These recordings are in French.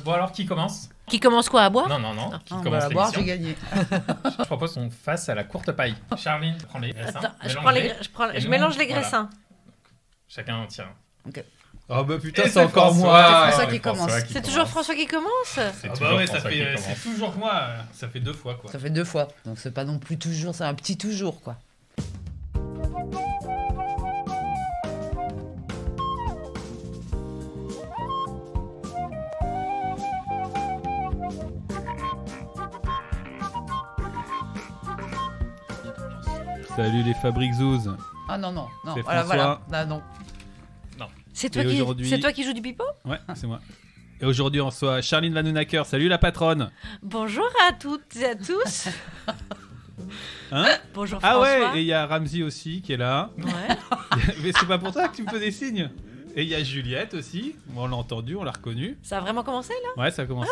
Bon alors, qui commence? Qui commence quoi, à boire? Non. Qui commence va boire, l'émission? j'ai gagné. Je propose qu'on fasse à la courte paille. Charline, prends les graissins. Attends, mélange-les. je Et mélange nous, les voilà. graissins. Chacun en tire un. Oh bah putain, Et c'est encore François. moi. C'est François qui C'est commence. C'est toujours François qui commence? C'est Ah toujours bah ouais, ça François qui fait, commence. c'est toujours moi. Ça fait 2 fois quoi. Ça fait 2 fois, donc c'est pas non plus toujours, c'est un petit toujours quoi. Salut les Fabriques Zouz. Ah non, C'est voilà, François. Ah, non. C'est toi, Et aujourd'hui- c'est toi qui joues du pipeau? Ouais, c'est moi. Et aujourd'hui on reçoit Charline Vanhoenacker. Salut la patronne. Bonjour à toutes et à tous. Hein? Bonjour Ah François. ouais, et il y a Ramzi aussi qui est là. Ouais. Mais c'est pas pour toi que tu me fais des signes. Et il y a Juliette aussi. Bon, on l'a entendu, on l'a reconnue. Ça a vraiment commencé là? Ouais, ça a commencé.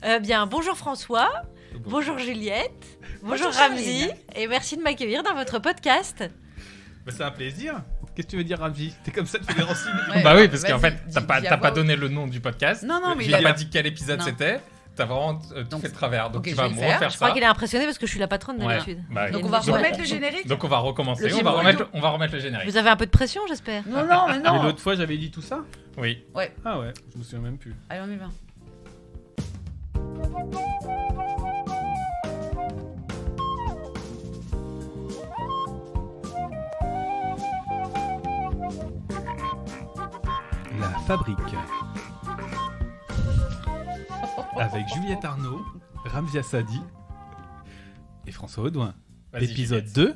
Ok. Bien, bonjour François, bonjour Juliette, bonjour Bonjour Ramzi, Charline. et merci de m'accueillir dans votre podcast. Bah, c'est un plaisir. Qu'est-ce que tu veux dire, Ramzi? T'es comme ça, tu fais des renseignements. Ouais, Bah oui, parce qu'en vas-y, fait, dis- t'as pas dis à voix donné le nom du podcast. Non, mais J'ai il a pas dit quel épisode Non. c'était. T'as vraiment tout Donc, fait de travers. Donc ok, tu je vas vais me le faire. refaire Je crois ça. qu'il est impressionné parce que je suis la patronne Ouais. d'habitude. Bah oui. Donc on va Donc- remettre le générique. Donc on va recommencer. Le On va générique. remettre le générique. Vous avez un peu de pression, j'espère. Non, mais Mais non. l'autre fois, j'avais dit tout ça. Oui. Ah ouais, je me souviens même plus. Allez, on y va. La Fabrique. Avec Juliette Arnaud, Ramzi Assadi et François Audouin. Vas-y, Épisode Juliette. 2.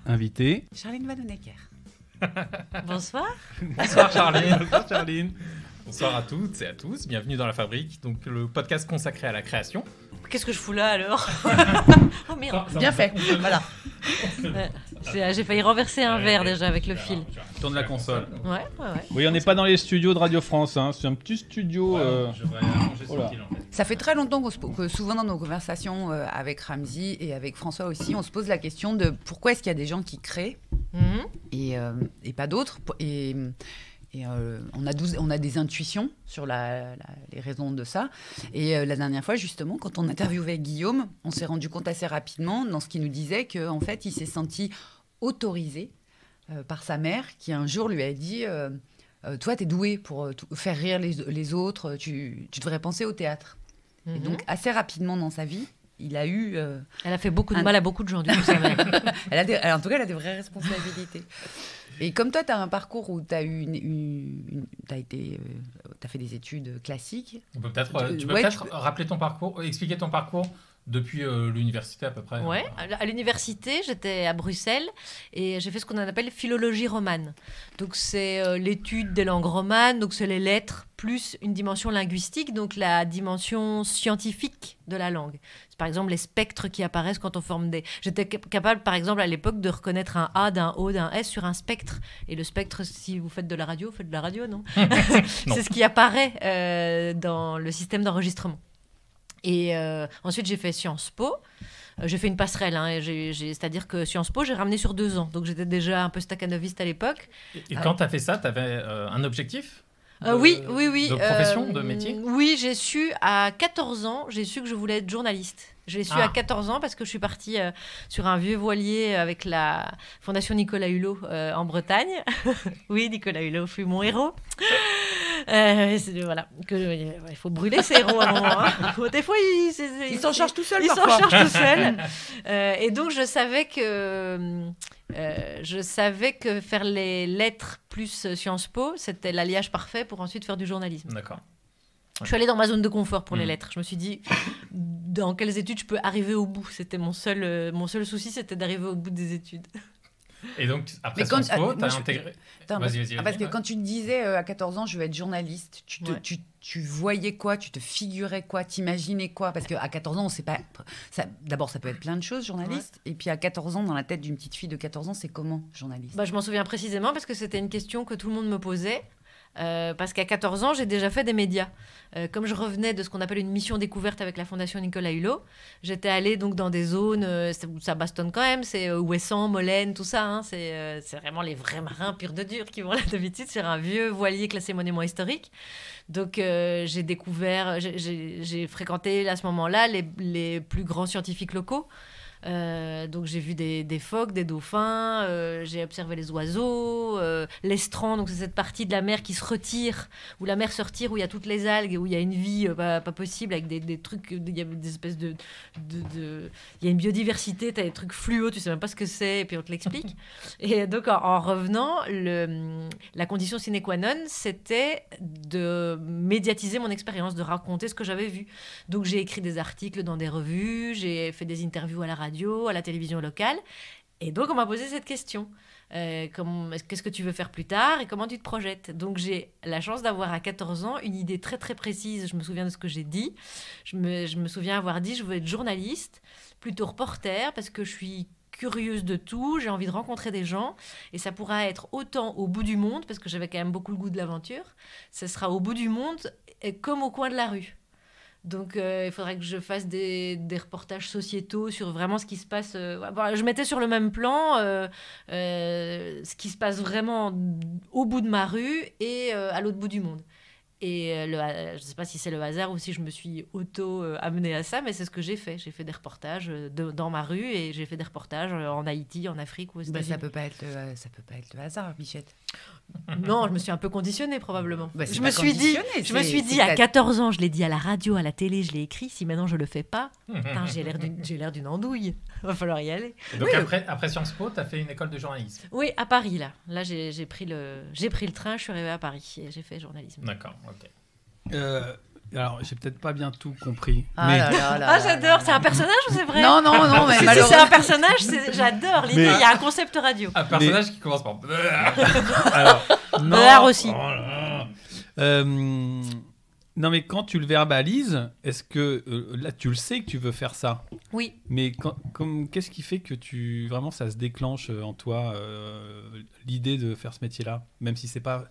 Invité. Charline Vanhoenacker. Bonsoir. Bonsoir Charline. Bonsoir Charline. Bonsoir à toutes et à tous. Bienvenue dans La Fabrique, donc le podcast consacré à la création. Qu'est-ce que je fous là alors? Oh merde. Bien fait. Voilà. J'ai failli renverser un verre déjà avec le fil. Tourne la console. Ouais. Oui, on n'est pas dans les studios de Radio France. Hein. C'est un petit studio. Je devrais arranger Voilà. ce fil en fait. Ça fait très longtemps que souvent dans nos conversations avec Ramzi et avec François aussi, on se pose la question de pourquoi est-ce qu'il y a des gens qui créent Mhm. et pas d'autres. Et on a des intuitions sur les raisons de ça. Et la dernière fois, justement, quand on interviewait Guillaume, on s'est rendu compte assez rapidement dans ce qu'il nous disait qu'en fait, il s'est senti autorisé par sa mère qui un jour lui a dit toi, t'es doué pour faire rire les autres, tu devrais penser au théâtre. Et Mhm. donc, assez rapidement dans sa vie, il a eu... Elle a fait beaucoup de mal à beaucoup de gens, du coup, sa mère. en tout cas, elle a des vraies responsabilités. Et comme toi, tu as un parcours où tu as t'as fait des études classiques. On peut peut-être, tu peux Ouais, peut-être tu peux- rappeler ton parcours, expliquer ton parcours depuis l'université à peu près. Ouais, à l'université, j'étais à Bruxelles et j'ai fait ce qu'on appelle philologie romane. Donc c'est l'étude des langues romanes, donc c'est les lettres plus une dimension linguistique, donc la dimension scientifique de la langue. C'est par exemple les spectres qui apparaissent quand on forme des... J'étais capable par exemple à l'époque de reconnaître un A, d'un O, d'un S sur un spectre. Et le spectre, si vous faites de la radio, faites de la radio, non? Non. C'est ce qui apparaît dans le système d'enregistrement. Et ensuite, j'ai fait Sciences Po. J'ai fait une passerelle, hein, et c'est-à-dire que Sciences Po, j'ai ramené sur 2 ans. Donc j'étais déjà un peu staccanoviste à l'époque. Et quand tu as fait ça, tu avais un objectif Oui. De profession, de métier? Oui, j'ai su à 14 ans, j'ai su que je voulais être journaliste. J'ai su Ah. à 14 ans parce que je suis partie sur un vieux voilier avec la Fondation Nicolas Hulot en Bretagne. Oui, Nicolas Hulot fut mon héros. Voilà, il faut brûler ses héros à un moment. Hein. Des fois, Ils s'en chargent tout seuls Ils s'en parfois. chargent tout seuls. Et donc, je savais que faire les lettres plus Sciences Po, c'était l'alliage parfait pour ensuite faire du journalisme. D'accord. Je suis allée dans ma zone de confort pour les Mhm. lettres. Je me suis dit, dans quelles études je peux arriver au bout? C'était mon seul souci, c'était d'arriver au bout des études. Et donc, après Mais quand- Sciences Po, tu moi, as je- intégré... Attends, Vas-y, parce que ouais. quand tu te disais à 14 ans, je veux être journaliste, Ouais. tu voyais quoi? Tu te figurais quoi? T'imaginais quoi? Parce qu'à 14 ans, on sait pas. D'abord, ça peut être plein de choses, journaliste. Et puis à 14 ans, dans la tête d'une petite fille de 14 ans, c'est comment, journaliste? Bah, je m'en souviens précisément parce que c'était une question que tout le monde me posait. Parce qu'à 14 ans, j'ai déjà fait des médias. Comme je revenais de ce qu'on appelle une mission découverte avec la Fondation Nicolas Hulot, j'étais allée donc dans des zones où ça bastonne quand même, c'est Ouessant, Molène, tout ça. Hein, c'est vraiment les vrais marins purs de dur qui vont là d'habitude sur un vieux voilier classé monument historique. Donc j'ai découvert, j'ai fréquenté à ce moment-là les plus grands scientifiques locaux. Donc j'ai vu des phoques, des dauphins, j'ai observé les oiseaux, l'estran, donc c'est cette partie de la mer qui se retire, où la mer se retire, où il y a toutes les algues, où il y a une vie pas possible, avec des trucs, il y a des espèces il y a une biodiversité, t'as des trucs fluo, tu sais même pas ce que c'est, et puis on te l'explique. Et donc en revenant, la condition sine qua non, c'était de médiatiser mon expérience, de raconter ce que j'avais vu. Donc j'ai écrit des articles dans des revues, j'ai fait des interviews à la radio, à la télévision locale. Et donc, on m'a posé cette question. Qu'est-ce que tu veux faire plus tard et comment tu te projettes? Donc, j'ai la chance d'avoir à 14 ans une idée très, très précise. Je me souviens de ce que j'ai dit. Je me souviens avoir dit, je veux être journaliste, plutôt reporter, parce que je suis curieuse de tout, j'ai envie de rencontrer des gens. Et ça pourra être autant au bout du monde, parce que j'avais quand même beaucoup le goût de l'aventure. Ce sera au bout du monde, comme au coin de la rue. Donc, il faudrait que je fasse des reportages sociétaux sur vraiment ce qui se passe. Je mettais sur le même plan ce qui se passe vraiment au bout de ma rue et à l'autre bout du monde. Et je ne sais pas si c'est le hasard ou si je me suis auto-amenée à ça, mais c'est ce que j'ai fait. J'ai fait des reportages dans ma rue et j'ai fait des reportages en Haïti, en Afrique ou aux États-Unis. Ça peut pas être le hasard, Bichette. Non, je me suis un peu conditionnée probablement. Je me suis dit à 14 ans, je l'ai dit à la radio, à la télé, je l'ai écrit. Si maintenant je le fais pas, putain, j'ai l'air d'une andouille. Va falloir y aller. Et donc après Sciences Po, tu as fait une école de journalisme. Oui, à Paris là. Là, j'ai pris le train, je suis arrivée à Paris et j'ai fait journalisme. D'accord, ok. Alors, j'ai peut-être pas bien tout compris. J'adore. C'est un personnage ou c'est vrai? Non, mais si c'est un personnage, j'adore l'idée. Il y a un concept radio. Un personnage qui commence par. Alors, Beurre aussi. Non, mais quand tu le verbalises, est-ce que là, tu le sais que tu veux faire ça? Oui. Mais qu'est-ce qui fait que vraiment ça se déclenche en toi, l'idée de faire ce métier-là? Même si c'est pas.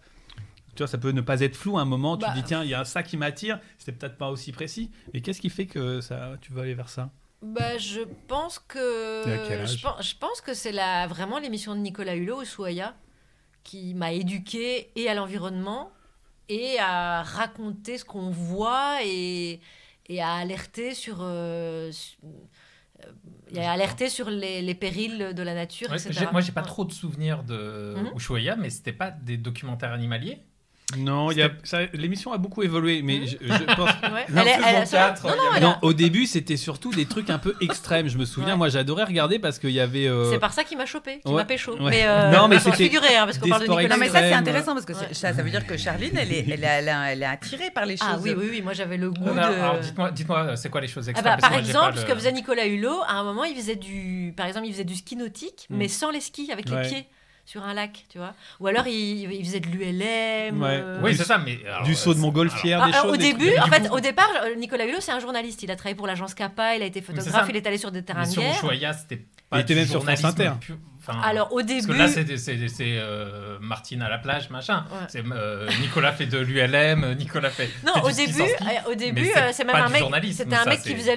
Tu vois, ça peut ne pas être flou à un moment, tu te dis tiens, il y a ça qui m'attire, c'est peut-être pas aussi précis. Mais qu'est-ce qui fait que tu veux aller vers ça? Je pense que. Et à quel âge? Je pense que c'est vraiment l'émission de Nicolas Hulot, Ushuaïa, qui m'a éduquée et à l'environnement et à raconter ce qu'on voit et à alerter sur les périls de la nature, etc. Moi, j'ai pas trop de souvenirs de Ushuaïa, mais c'était pas des documentaires animaliers. Non, l'émission a beaucoup évolué, mais je pense. Ouais. Non, au début, c'était surtout des trucs un peu extrêmes. Je me souviens, moi, j'adorais regarder parce qu'il y avait. C'est par ça qu'il m'a chopé, qu'il m'a pécho. Ouais. Mais non, mais c'était figuré, parce qu'on parle de Nicolas. Non, mais ça, c'est intéressant parce que ça veut dire que Charline, elle est attirée par les choses. Ah oui, moi j'avais le goût de. Alors, dites-moi, c'est quoi les choses extrêmes? Par exemple, ce que faisait Nicolas Hulot, à un moment, il faisait du ski nautique, mais sans les skis, avec les pieds. Sur un lac, tu vois. Ou alors, il faisait de l'ULM. Oui, c'est ça, mais... du saut de montgolfière, des choses... Au départ, Nicolas Hulot, c'est un journaliste. Il a travaillé pour l'agence CAPA, il a été photographe, il est allé sur des terrains de guerre. Sur Ushuaïa, c'était pas. Il était même sur France Inter. Alors, au début... Parce que là, c'est Martine à la plage, machin. Ouais. Nicolas fait de l'ULM, Nicolas fait... Non, au début, c'est même un mec... C'était un mec qui faisait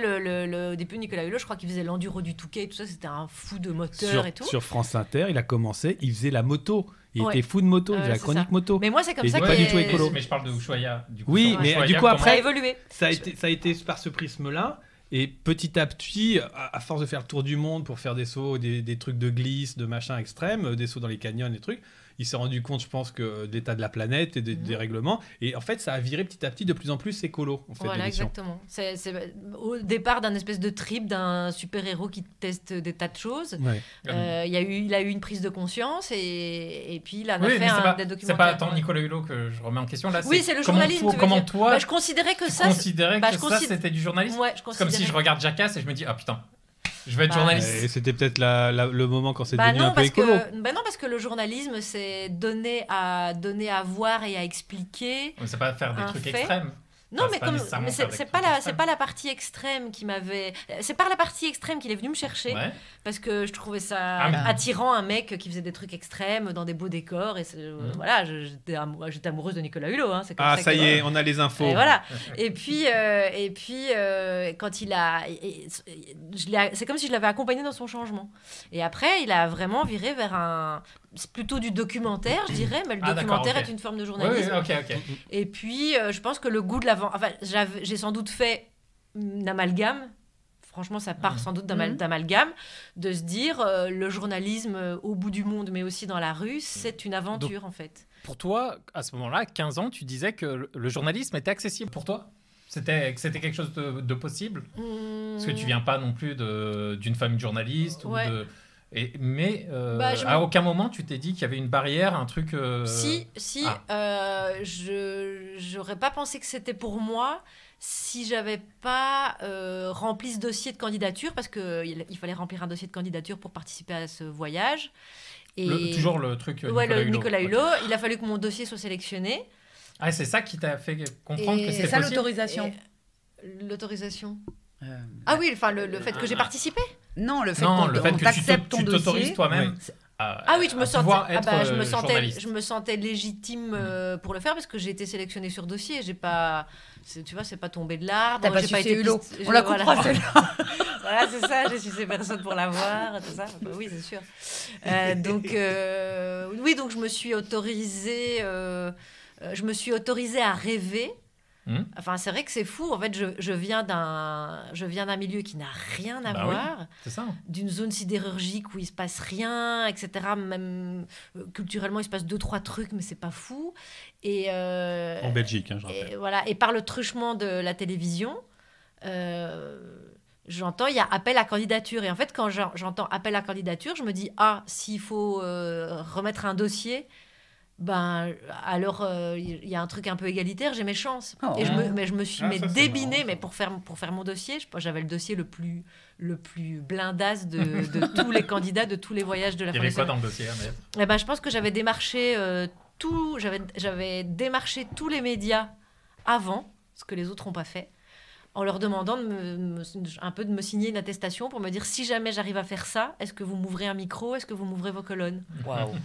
au début, Nicolas Hulot, je crois qu'il faisait l'enduro du Touquet et tout ça. C'était un fou de moteur et tout. Sur France Inter, il a commencé, il faisait la moto. Il était fou de moto, il faisait la chronique moto. Mais moi, c'est comme ça qu'il est... pas du tout écolo. Mais je parle de Ushuaïa. Oui, mais du coup, après... Ça a évolué. Ça a été par ce prisme-là. Et petit à petit, à force de faire le tour du monde pour faire des sauts, des trucs de glisse, de machin extrême, des sauts dans les canyons, des trucs, il s'est rendu compte, je pense, de l'état de la planète et des règlements. Et en fait, ça a viré petit à petit de plus en plus écolo. En fait, voilà, exactement. C'est au départ d'un espèce de trip d'un super-héros qui teste des tas de choses. Ouais. Il a eu une prise de conscience et puis il en a fait des documentaires. C'est pas tant Nicolas Hulot que je remets en question. Là, oui, c'est le journalisme. Comment toi... je considérais que ça... c'était du journalisme. Ouais, c'est comme si je regarde Jackass et je me dis, ah putain, je vais être journaliste. Et c'était peut-être le moment quand c'est devenu un peu écolo. Non, parce que le journalisme, c'est donner à voir et à expliquer. Mais c'est pas faire des trucs extrêmes. Non, Enfin, mais c'est pas la partie extrême qui m'avait. C'est par la partie extrême qu'il est venu me chercher. Ouais. Parce que je trouvais ça Ah, attirant, un mec qui faisait des trucs extrêmes dans des beaux décors. Et voilà, j'étais amoureuse de Nicolas Hulot. Hein, c'est comme Ça y est, on a les infos. Et voilà. Et puis, quand il a. C'est comme si je l'avais accompagné dans son changement. Et après, il a vraiment viré vers c'est plutôt du documentaire, je dirais, mais le documentaire est une forme de journalisme. Oui, ok. Et puis, je pense que le goût de l'avant... Enfin, j'ai sans doute fait un amalgame. Franchement, ça part sans doute d'amalgame, de se dire le journalisme au bout du monde, mais aussi dans la rue, c'est une aventure, en fait. Pour toi, à ce moment-là, 15 ans, tu disais que le journalisme était accessible pour toi ? C'était quelque chose de possible ? Parce que tu viens pas non plus d'une famille de journalistes ou de... Mais à aucun moment tu t'es dit qu'il y avait une barrière, un truc... Si, j'aurais pas pensé que c'était pour moi si j'avais pas rempli ce dossier de candidature, parce qu'il fallait remplir un dossier de candidature pour participer à ce voyage. Et toujours le truc Nicolas Hulot. Il a fallu que mon dossier soit sélectionné. Ah, c'est ça qui t'a fait comprendre que c'était possible. C'est ça l'autorisation. L'autorisation. Ah oui, enfin le fait que j'ai participé. Non, le fait que t'acceptes ton dossier. Tu t'autorises toi-même. Ah oui, je me sentais légitime pour le faire parce que j'ai été sélectionnée sur dossier. Tu vois, c'est pas tombé de l'arbre. T'as pas sucé Hulot. On la comprend celle-là. Voilà, c'est ça. J'ai sucé personne pour l'avoir, tout ça. Bah, oui, c'est sûr. Donc je me suis autorisée. Je me suis autorisée à rêver. Enfin, c'est vrai que c'est fou. En fait, je viens d'un milieu qui n'a rien à voir. Oui, c'est ça. D'une zone sidérurgique où il se passe rien, etc. Même culturellement, il se passe 2-3 trucs, mais c'est pas fou. En Belgique, je rappelle. Voilà. Et par le truchement de la télévision, j'entends il y a appel à candidature. Et en fait, quand j'entends appel à candidature, je me dis s'il faut remettre un dossier. Alors il y a un truc un peu égalitaire, j'ai mes chances. Mais je me suis débinée, mais pour faire mon dossier, j'avais le dossier le plus blindasse de tous les candidats, de tous les voyages de la Fondation. Il y avait quoi dans le dossier, Annette ? Je pense que j'avais démarché j'avais démarché tous les médias avant, ce que les autres n'ont pas fait, en leur demandant un peu de me signer une attestation pour me dire si jamais j'arrive à faire ça, est-ce que vous m'ouvrez un micro, est-ce que vous m'ouvrez vos colonnes. Waouh.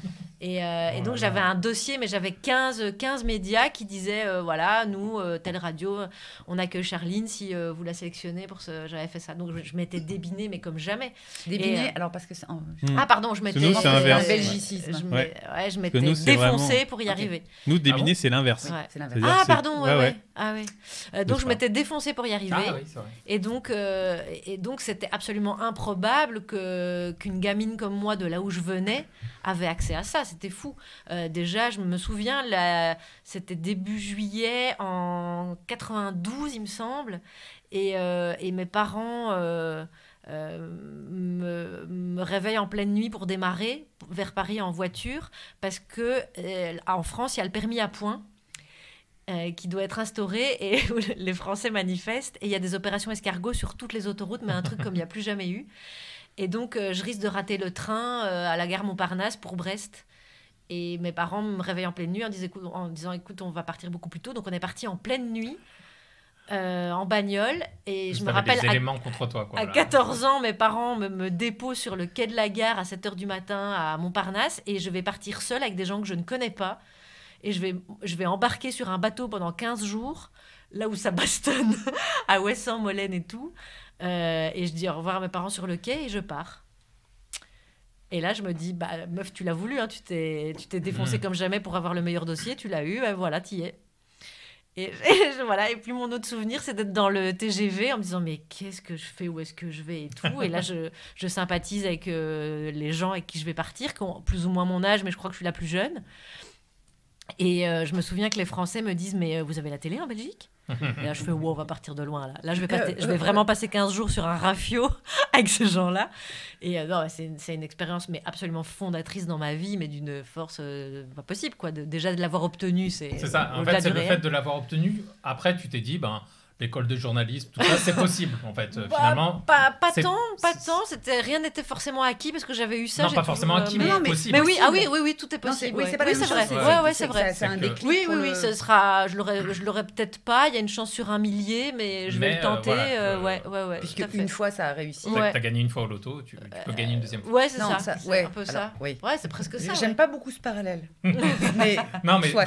Et donc j'avais un dossier, mais j'avais 15 médias qui disaient voilà, nous, telle radio, on accueille Charline si vous la sélectionnez pour ce... J'avais fait ça. Donc je m'étais débinée, mais comme jamais. Débinée, alors parce que c'est... pardon, je m'étais... Nous, c'est inverse. Un belgicisme. Je m'étais défoncée pour y arriver. Nous, débiner, c'est l'inverse. Ouais. C'est l'inverse. Pardon, donc je m'étais défoncée pour y arriver. Oui, c'est vrai. Et donc c'était absolument improbable qu'une gamine comme moi, de là où je venais, avait accès à ça. C'était fou. Déjà, je me souviens, c'était début juillet en 92, il me semble, et mes parents me réveillent en pleine nuit pour démarrer vers Paris en voiture, parce que en France, il y a le permis à points. Qui doit être instauré et où les Français manifestent, et il y a des opérations escargots sur toutes les autoroutes, mais un truc comme il n'y a plus jamais eu. Et donc je risque de rater le train à la gare Montparnasse pour Brest, et mes parents me réveillent en pleine nuit en disant écoute, on va partir beaucoup plus tôt. Donc on est parti en pleine nuit en bagnole, et je me rappelle des éléments contre toi, quoi, à 14 ans, mes parents me déposent sur le quai de la gare à 7h du matin à Montparnasse, et je vais partir seule avec des gens que je ne connais pas. Et je vais embarquer sur un bateau pendant 15 jours, là où ça bastonne, à Ouessant, Molène et tout. Et je dis au revoir à mes parents sur le quai et je pars. Et là, je me dis, meuf, tu l'as voulu, hein, tu t'es défoncé comme jamais pour avoir le meilleur dossier, tu l'as eu, voilà, t'y es. Et puis mon autre souvenir, c'est d'être dans le TGV en me disant, mais qu'est-ce que je fais, où est-ce que je vais et tout. Et là, je sympathise avec les gens avec qui je vais partir, qui ont plus ou moins mon âge, mais je crois que je suis la plus jeune. Et je me souviens que les Français me disent, mais vous avez la télé en Belgique ? Et là, je fais, wow, on va partir de loin. Là je vais vraiment passer 15 jours sur un rafio avec ces gens-là. Et non, c'est une expérience mais absolument fondatrice dans ma vie, mais d'une force pas possible, quoi. Déjà de l'avoir obtenu, c'est ça. En fait, c'est le fait de l'avoir obtenu. Après, tu t'es dit, l'école de journalisme, tout ça, c'est possible en fait. Finalement, pas c'est- tant. Rien n'était forcément acquis parce que j'avais eu ça. non, j'ai pas toujours, forcément acquis, mais non, mais- possible. Mais oui, possible. oui, tout est Non, possible. oui, ouais. c'est pas la Oui, même c'est chose. vrai. Ouais, c'est que vrai. C'est un C'est que- déclic. Oui, pour oui, le- ce sera. Je l'aurais peut-être pas. Il y a une chance sur un millier, mais je vais Mais, le tenter. voilà, Ouais. Puisque tout à fait. une fois, ça a réussi. Ouais. T'as gagné une fois au loto, tu peux gagner une deuxième fois. Ouais, c'est Non, ça. ça, C'est ouais, un peu alors, ça. oui. Ouais, c'est presque ça. J'aime ouais. pas beaucoup ce parallèle. Mais Non, mais soit.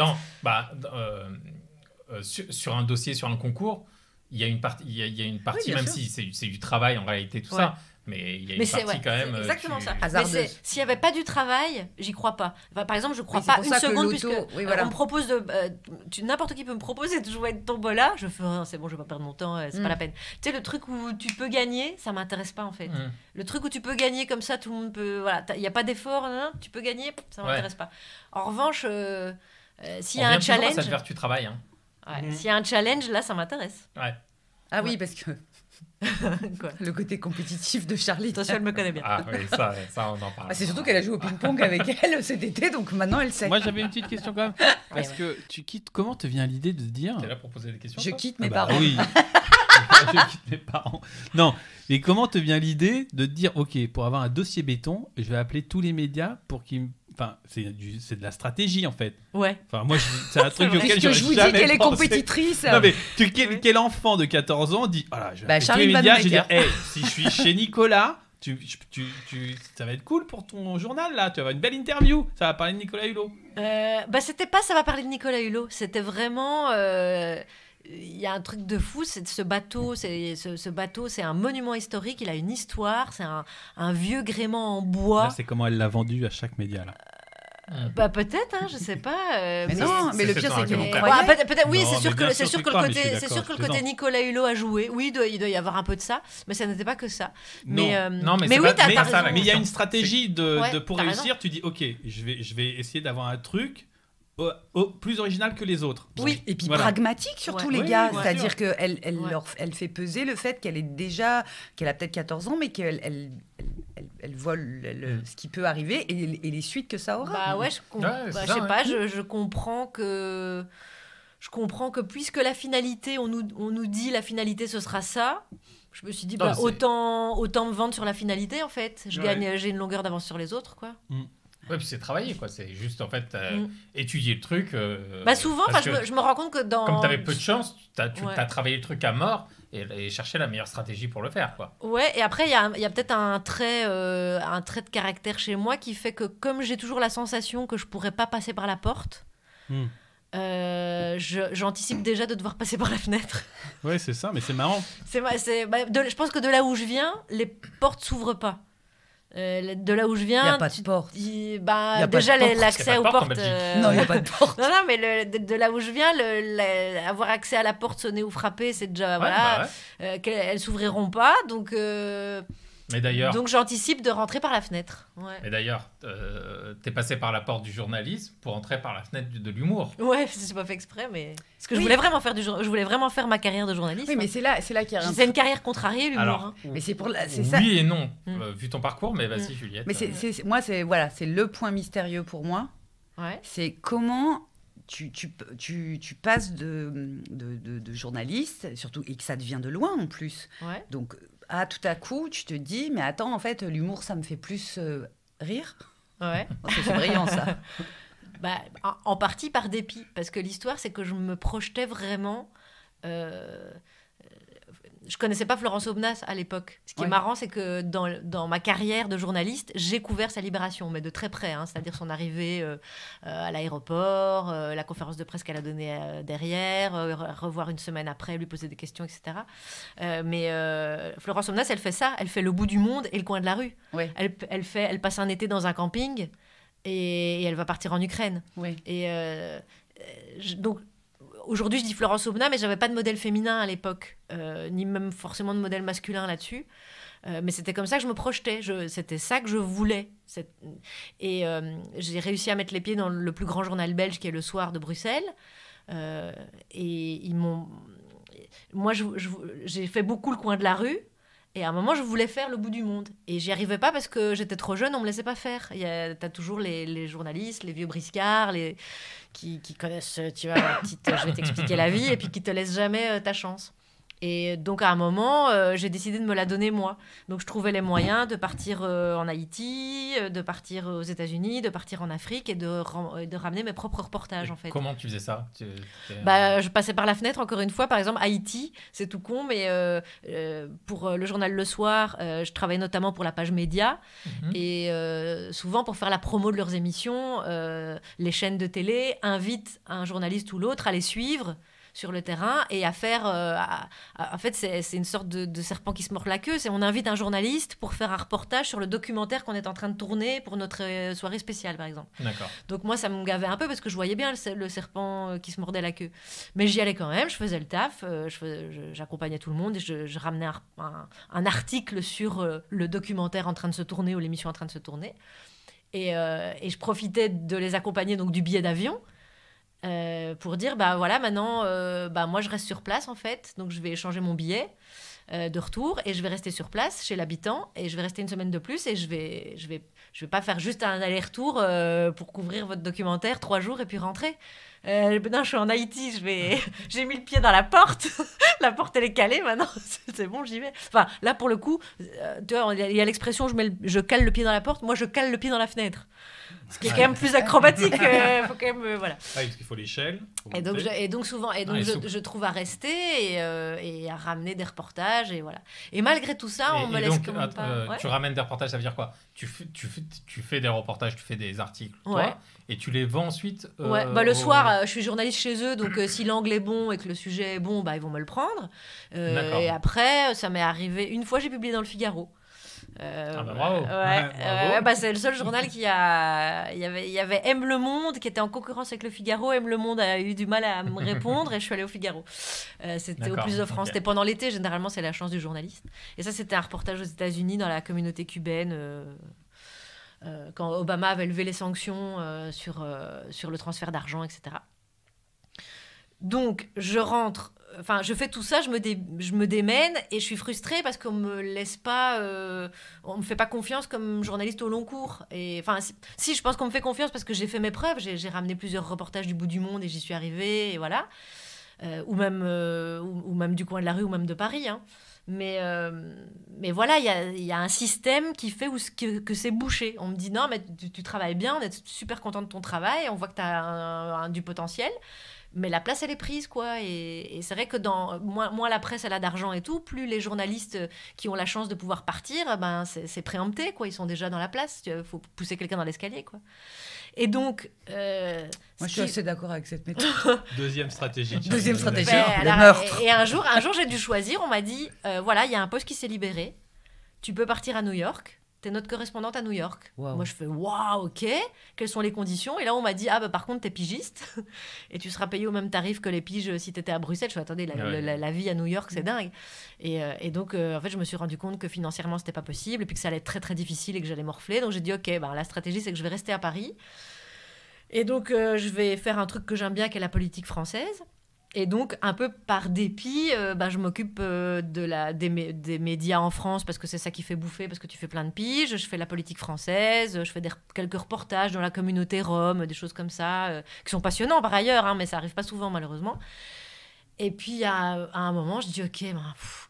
sur un dossier, sur un concours, il y a une partie, bien même sûr. si c'est du travail en réalité, tout ça, mais il y a Mais une c'est partie quand même. c'est exactement ça. Hasardeuse. Mais s'il n'y avait pas du travail, j'y crois pas. Enfin, par exemple, je crois Oui, c'est pas pour une ça que seconde l'auto- puisque oui, voilà. on me propose de n'importe qui peut me proposer de jouer de tombola, je fais rien, c'est bon, je vais pas perdre mon temps, c'est pas la peine. Tu sais, le truc où tu peux gagner, ça m'intéresse pas en fait. Mm. Le truc où tu peux gagner comme ça, tout le monde peut, voilà, il y a pas d'effort, tu peux gagner, ça m'intéresse pas. En revanche, s'il y a On un revient toujours à challenge, cette vertu travail. Hein. s'il y a un challenge, là, ça m'intéresse. Ouais. Ah oui, parce que Quoi. le côté compétitif de Charlie. Attention, elle me connaît bien. Ah oui, ça on en parle. Ah, c'est surtout qu'elle a joué au ping-pong avec elle cet été, donc maintenant elle sait. Moi, j'avais une petite question quand même. Parce que tu quittes. Comment te vient l'idée de se dire. T'es là pour poser des questions. Je toi quitte Ah mes bah parents. oui. Je quitte mes parents. Non, mais comment te vient l'idée de te dire, ok, pour avoir un dossier béton, je vais appeler tous les médias pour qu'ils me... Enfin, c'est de la stratégie en fait. Ouais. Enfin, moi, c'est un truc vrai. auquel Puisque j'aurais je vous dis jamais qu'elle est pensé. compétitrice. Non mais Oui. quel enfant de 14 ans dit, voilà, je vais Bah, appeler tous Charlie les médias, je vais dire, Vanhoenacker. hey, si je suis chez Nicolas, ça va être cool pour ton journal là, tu vas avoir une belle interview, ça va parler de Nicolas Hulot. C'était pas ça va parler de Nicolas Hulot, c'était vraiment il y a un truc de fou, c'est ce bateau, ce bateau, c'est un monument historique, il a une histoire, c'est un vieux gréement en bois. Là, c'est comment elle l'a vendu à chaque média là. Bah peut-être, hein, je sais pas. Mais non, mais le pire c'est un qu'il argument. est Bah, peut-être, oui, Non, c'est sûr mais que bien c'est sûr sûr que que tu le crois, mais je côté, suis c'est d'accord, sûr que le je côté plaisante. Nicolas Hulot a joué. Oui, il doit y avoir un peu de ça, mais ça n'était pas que ça. Non. Non, mais c'est oui, pas- t'as mais t'as ça, raison. Mais il y a une stratégie Ouais, pour t'as réussir, tu dis, ok, je vais essayer d'avoir un truc plus original que les autres. Oui. Et puis Voilà. pragmatique surtout Ouais. les Oui, gars, bien c'est-à-dire sûr. qu'elle fait peser le fait qu'elle a peut-être 14 ans, mais qu'elle voit ce qui peut arriver et les suites que ça aura. Bah ouais, Ouais, c'est je ça, sais ouais. pas, je comprends que puisque la finalité, on nous dit la finalité ce sera ça, je me suis dit Non, bah, c'est- autant me vendre sur la finalité en fait. Ouais. J'ai une longueur d'avance sur les autres quoi. Ouais, puis c'est travailler, quoi. C'est juste, en fait, Mm. étudier le truc. Bah souvent, parce que je me rends compte que dans comme tu avais peu de chance, tu Ouais. as travaillé le truc à mort et cherché la meilleure stratégie pour le faire, quoi. Ouais, et après, il y a peut-être un trait de caractère chez moi qui fait que comme j'ai toujours la sensation que je pourrais pas passer par la porte, Hmm. j'anticipe déjà de devoir passer par la fenêtre. Ouais, c'est ça, mais c'est marrant. Je pense que de là où je viens, les portes s'ouvrent pas. De là où je Il viens, n'y a pas de porte. y a pas déjà de porte. l'accès Y a aux pas de porte en portes. Belgique. Non, il n'y a pas de porte. Non, mais de là où je viens, avoir accès à la porte, sonner ou frapper, c'est déjà Ouais, voilà, bah ouais. qu'elles s'ouvriront pas, donc Mais d'ailleurs, j'anticipe de rentrer par la fenêtre. Ouais. t'es passé par la porte du journalisme pour entrer par la fenêtre de l'humour. Ouais, c'est pas fait exprès, mais parce que Oui. je voulais vraiment je voulais vraiment faire ma carrière de journaliste. Oui, mais c'est là qu'il y a un c'est une carrière contrariée, l'humour. Alors, hein. Mais c'est Oui ça. et non, Mm. vu ton parcours, mais vas-y, Juliette. Mais moi, c'est le point mystérieux pour moi. Ouais. C'est comment tu passes de journaliste, surtout, et que ça devient de loin en plus. Ouais. Donc, tout à coup, tu te dis, mais attends, en fait, l'humour, ça me fait plus rire. Ouais. Oh, c'est brillant, ça. Bah, en partie par dépit, parce que l'histoire, c'est que je me projetais vraiment. Je connaissais pas Florence Aubenas à l'époque. Ce qui est Ouais. marrant, c'est que dans ma carrière de journaliste, j'ai couvert sa libération, mais de très près, hein, c'est-à-dire son arrivée à l'aéroport, la conférence de presse qu'elle a donnée derrière, revoir une semaine après, lui poser des questions, etc. Mais Florence Aubenas, elle fait ça, elle fait le bout du monde et le coin de la rue. Ouais. Elle passe un été dans un camping et elle va partir en Ukraine. Oui. Et donc, aujourd'hui, je dis Florence Aubenas, mais j'avais pas de modèle féminin à l'époque, ni même forcément de modèle masculin là-dessus. Mais c'était comme ça que je me projetais. C'était ça que je voulais. Et j'ai réussi à mettre les pieds dans le plus grand journal belge, qui est Le Soir de Bruxelles. Et ils m'ont... Moi, j'ai fait beaucoup le coin de la rue. Et à un moment, je voulais faire le bout du monde. Et j'y arrivais pas parce que j'étais trop jeune, on me laissait pas faire. T'as toujours les journalistes, les vieux briscards, qui connaissent, tu vois, je vais t'expliquer la vie, et puis qui te laissent jamais ta chance. Et donc, à un moment, j'ai décidé de me la donner moi. Donc, je trouvais les moyens de partir en Haïti, de partir aux États-Unis, de partir en Afrique et de ramener mes propres reportages, en fait. Comment tu faisais ça? Je passais par la fenêtre, encore une fois. Par exemple, Haïti, c'est tout con, mais pour le journal Le Soir, je travaillais notamment pour la page média. Et souvent, pour faire la promo de leurs émissions, les chaînes de télé invitent un journaliste ou l'autre à les suivre sur le terrain et à faire... en fait, c'est une sorte de serpent qui se mord la queue. On invite un journaliste pour faire un reportage sur le documentaire qu'on est en train de tourner pour notre soirée spéciale, par exemple. D'accord. Donc moi, ça me gavait un peu parce que je voyais bien le serpent qui se mordait la queue. Mais j'y allais quand même, je faisais le taf, j'accompagnais tout le monde et je ramenais un article sur le documentaire en train de se tourner ou l'émission en train de se tourner. Et je profitais de les accompagner, donc du billet d'avion, pour dire voilà, maintenant moi je reste sur place en fait, donc je vais échanger mon billet de retour et je vais rester sur place chez l'habitant et je vais rester une semaine de plus et je vais pas faire juste un aller-retour pour couvrir votre documentaire 3 jours et puis rentrer. Non, je suis en Haïti, j'ai mis le pied dans la porte, la porte elle est calée maintenant, c'est bon, j'y vais. Enfin là pour le coup, tu vois, il y a l'expression je cale le pied dans la porte, moi je cale le pied dans la fenêtre. Ce qui est quand même plus acrobatique, faut quand même voilà. Ah, parce qu'il faut l'échelle. Et donc souvent, je trouve à rester et à ramener des reportages et voilà. Et malgré tout ça, on me laisse quand même pas. Tu ramènes des reportages, ça veut dire quoi? Tu fais des reportages, tu fais des articles, ouais. Toi, et tu les vends ensuite. Le soir, je suis journaliste chez eux, donc si l'angle est bon et que le sujet est bon, ils vont me le prendre. Et après, ça m'est arrivé une fois, j'ai publié dans le Figaro. Bravo. Bravo. C'est le seul journal qui a. Il y avait M Le Monde qui était en concurrence avec le Figaro. M Le Monde a eu du mal à me répondre et je suis allée au Figaro. C'était au Plus de France. C'était pendant l'été. Généralement, c'est la chance du journaliste. Et ça, c'était un reportage aux États-Unis dans la communauté cubaine. Quand Obama avait levé les sanctions sur le transfert d'argent, etc. Donc, je rentre. Enfin, je fais tout ça, je me démène et je suis frustrée parce qu'on me laisse pas, on me fait pas confiance comme journaliste au long cours. Et enfin, si je pense qu'on me fait confiance parce que j'ai fait mes preuves, j'ai ramené plusieurs reportages du bout du monde et j'y suis arrivée et voilà, ou même du coin de la rue ou même de Paris. Hein. Mais voilà, il y a un système qui fait que c'est bouché. On me dit non, mais tu travailles bien, on est super content de ton travail, on voit que tu as du potentiel. Mais la place, elle est prise, quoi. Et c'est vrai que moins la presse, elle a d'argent et tout, plus les journalistes qui ont la chance de pouvoir partir, c'est préempté, quoi. Ils sont déjà dans la place. Il faut pousser quelqu'un dans l'escalier, quoi. Et donc... moi, je suis assez d'accord avec cette méthode. Deuxième stratégie. Le meurtre. Et un jour, j'ai dû choisir. On m'a dit, voilà, il y a un poste qui s'est libéré. Tu peux partir à New York. T'es notre correspondante à New York. Wow. Moi, je fais waouh, ok. Quelles sont les conditions? Et là, on m'a dit par contre, t'es pigiste et tu seras payé au même tarif que les piges si t'étais à Bruxelles. Je fais attendez, la vie à New York, c'est dingue. Et donc, en fait, je me suis rendu compte que financièrement, c'était pas possible et puis que ça allait être très très difficile et que j'allais morfler. Donc, j'ai dit ok, la stratégie, c'est que je vais rester à Paris. Et donc, je vais faire un truc que j'aime bien, qui est la politique française. Et donc, un peu par dépit, je m'occupe des médias en France parce que c'est ça qui fait bouffer, parce que tu fais plein de piges. Je fais la politique française, je fais quelques reportages dans la communauté rome, des choses comme ça, qui sont passionnants par ailleurs, hein, mais ça n'arrive pas souvent malheureusement. Et puis, à un moment, je dis, ok,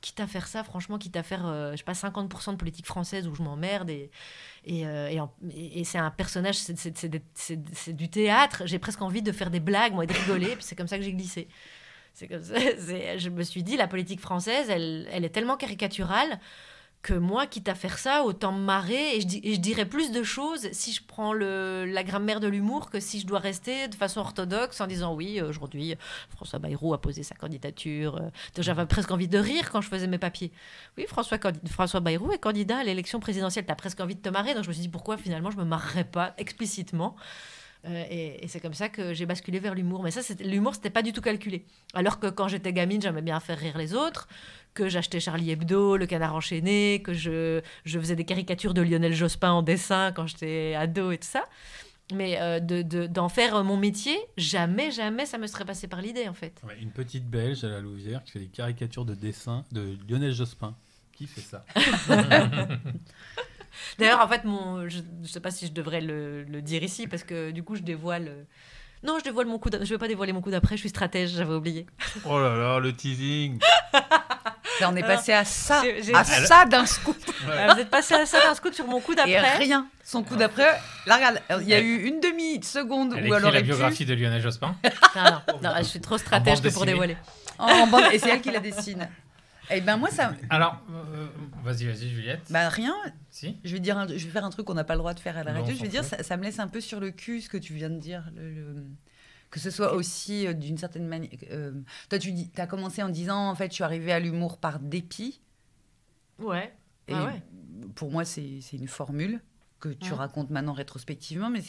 quitte à faire ça, franchement, quitte à faire, 50% de politique française où je m'emmerde et c'est un personnage, c'est du théâtre. J'ai presque envie de faire des blagues, moi, et de rigoler. Puis c'est comme ça que j'ai glissé. C'est comme ça. Je me suis dit, la politique française, elle est tellement caricaturale que moi, quitte à faire ça, autant me marrer. Et je dirais plus de choses si je prends la grammaire de l'humour que si je dois rester de façon orthodoxe en disant oui, aujourd'hui, François Bayrou a posé sa candidature. J'avais presque envie de rire quand je faisais mes papiers. Oui, François Bayrou est candidat à l'élection présidentielle. T'as presque envie de te marrer. Donc je me suis dit pourquoi finalement je me marrerais pas explicitement. Et c'est comme ça que j'ai basculé vers l'humour. Mais ça, l'humour, c'était pas du tout calculé. Alors que quand j'étais gamine, j'aimais bien faire rire les autres, que j'achetais Charlie Hebdo, Le Canard enchaîné, que je faisais des caricatures de Lionel Jospin en dessin quand j'étais ado et tout ça. Mais d'en faire mon métier, jamais ça me serait passé par l'idée, en fait. Ouais, une petite Belge à la Louvière qui fait des caricatures de dessin de Lionel Jospin. Qui fait ça? D'ailleurs, en fait, je ne sais pas si je devrais le dire ici, parce que du coup, je dévoile... Non, je vais pas dévoiler mon coup d'après, je suis stratège, j'avais oublié. Oh là là, le teasing. Là, on est passé à ça, J'ai- à ça d'un scoop. Vous êtes passé à ça d'un scoop sur mon coup Et d'après. rien. Son coup d'après, là, regarde, il y a eu une demi-seconde Elle où écrit elle la aurait pu... biographie de Lionel Jospin. Non, je suis trop stratège bande que pour dessinée. dévoiler. En bande, et c'est elle qui la dessine. Et ben moi, ça... Alors, vas-y, Juliette. Bah rien, Si. je vais faire un truc qu'on n'a pas le droit de faire à la Non, radio. on Je vais s'en dire, fout. ça me laisse un peu sur le cul ce que tu viens de dire. Que ce soit aussi d'une certaine manière... toi, tu as commencé en disant, en fait, je suis arrivée à l'humour par dépit. Ouais. Et Ah ouais. pour moi, c'est une formule que tu Ouais. racontes maintenant rétrospectivement, mais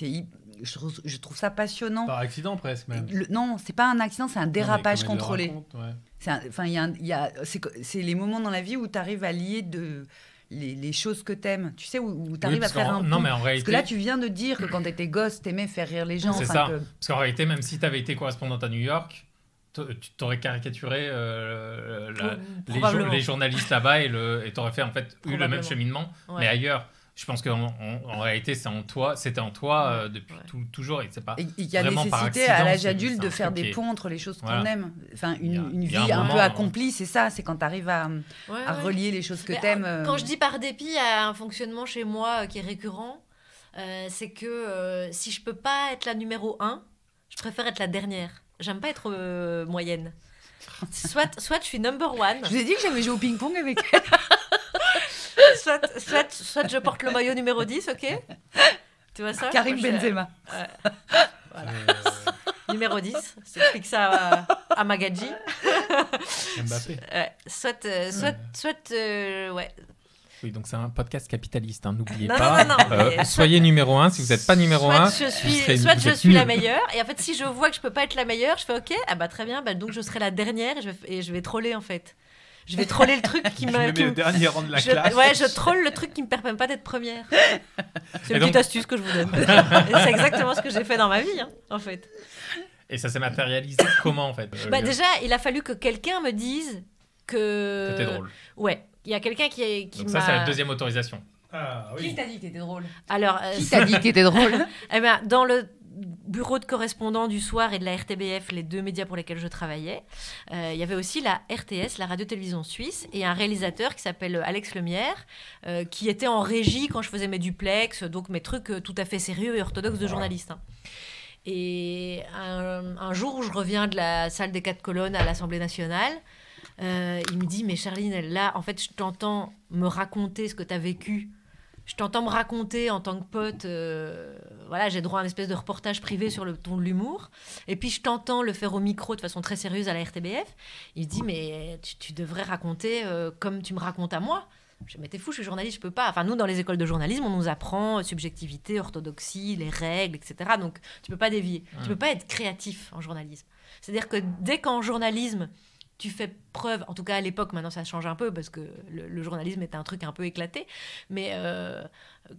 je trouve ça passionnant. Par accident presque même. Non, c'est pas un accident, c'est un dérapage Non, mais comme elle le contrôlé. raconte, ouais. C'est les moments dans la vie où tu arrives à lier les choses que t'aimes. Tu sais, où tu arrives Oui, à parce faire un non, pont. mais en Parce réalité, que là, tu viens de dire que quand t'étais gosse, t'aimais faire rire les gens. c'est enfin, ça. que- Parce qu'en réalité, même si tu avais été correspondante à New York, tu t'aurais caricaturé Probablement. les journalistes là-bas et t'aurais fait en fait eu le Probablement. même cheminement, Ouais. mais ailleurs. Je pense qu'en réalité, c'était en toi depuis Ouais. toujours. Et c'est pas Et il y a vraiment par nécessité accident, à l'âge c'est adulte un de faire truc des qui est- ponts entre les choses qu'on Voilà. aime. Enfin, Il y a- une il vie y a un un moment, peu accomplie, c'est ça. C'est quand tu arrives à Ouais, ouais. relier les choses que Mais, t'aimes. Quand je dis par dépit, il y a un fonctionnement chez moi qui est récurrent. C'est que si je peux pas être la numéro 1, je préfère être la dernière. J'aime pas être moyenne. Soit je suis number one, Je vous ai dit que j'avais joué au ping-pong avec elle. soit je porte le maillot numéro 10, ok? Tu vois ça? Karim Moi, je- Benzema. Numéro 10, j'explique ça à Magadji. Mbappé. Ouais. Oui, donc c'est un podcast capitaliste, hein, n'oubliez Non, pas. non, mais soyez numéro 1, si vous n'êtes pas numéro 1. Soit je suis la meilleure, et en fait, si je vois que je peux pas être la meilleure, je fais ok, ah bah très bien, bah, donc je serai la dernière et je vais troller en fait. Je vais troller le truc qui Je me. me mets au dernier rang de la classe. Ouais, je troll le truc qui me permet pas d'être première. C'est Et une donc- petite astuce que je vous donne. Et c'est exactement ce que j'ai fait dans ma vie, hein, en fait. Et ça s'est matérialisé comment en fait Bah, déjà, il a fallu que quelqu'un me dise que. C'était drôle. Ouais, il y a quelqu'un qui Donc m'a. ça, c'est la deuxième autorisation. Ah Qui oui. t'a dit que t'étais drôle Alors, Qui t'a dit que t'étais drôle eh ben, dans le bureau de correspondant du soir et de la RTBF, les deux médias pour lesquels je travaillais, il y avait aussi la RTS, la radio-télévision suisse, et un réalisateur qui s'appelle Alex Lemierre, qui était en régie quand je faisais mes duplex, donc mes trucs tout à fait sérieux et orthodoxes de journaliste. Hein. Et un jour où je reviens de la salle des 4 colonnes à l'Assemblée nationale, il me dit, mais Charline, là, en fait, je t'entends me raconter ce que tu as vécu. Je t'entends me raconter en tant que pote, voilà, j'ai droit à une espèce de reportage privé sur le ton de l'humour. Et puis je t'entends le faire au micro de façon très sérieuse à la RTBF. Il dit, mais tu devrais raconter comme tu me racontes à moi. Je dis, mais t'es fou, je suis journaliste, je peux pas. Enfin, nous, dans les écoles de journalisme, on nous apprend subjectivité, orthodoxie, les règles, etc. Donc, tu peux pas dévier. Tu peux pas être créatif en journalisme. C'est-à-dire que dès qu'en journalisme, tu fais preuve, en tout cas à l'époque, maintenant ça change un peu parce que le journalisme était un truc un peu éclaté, mais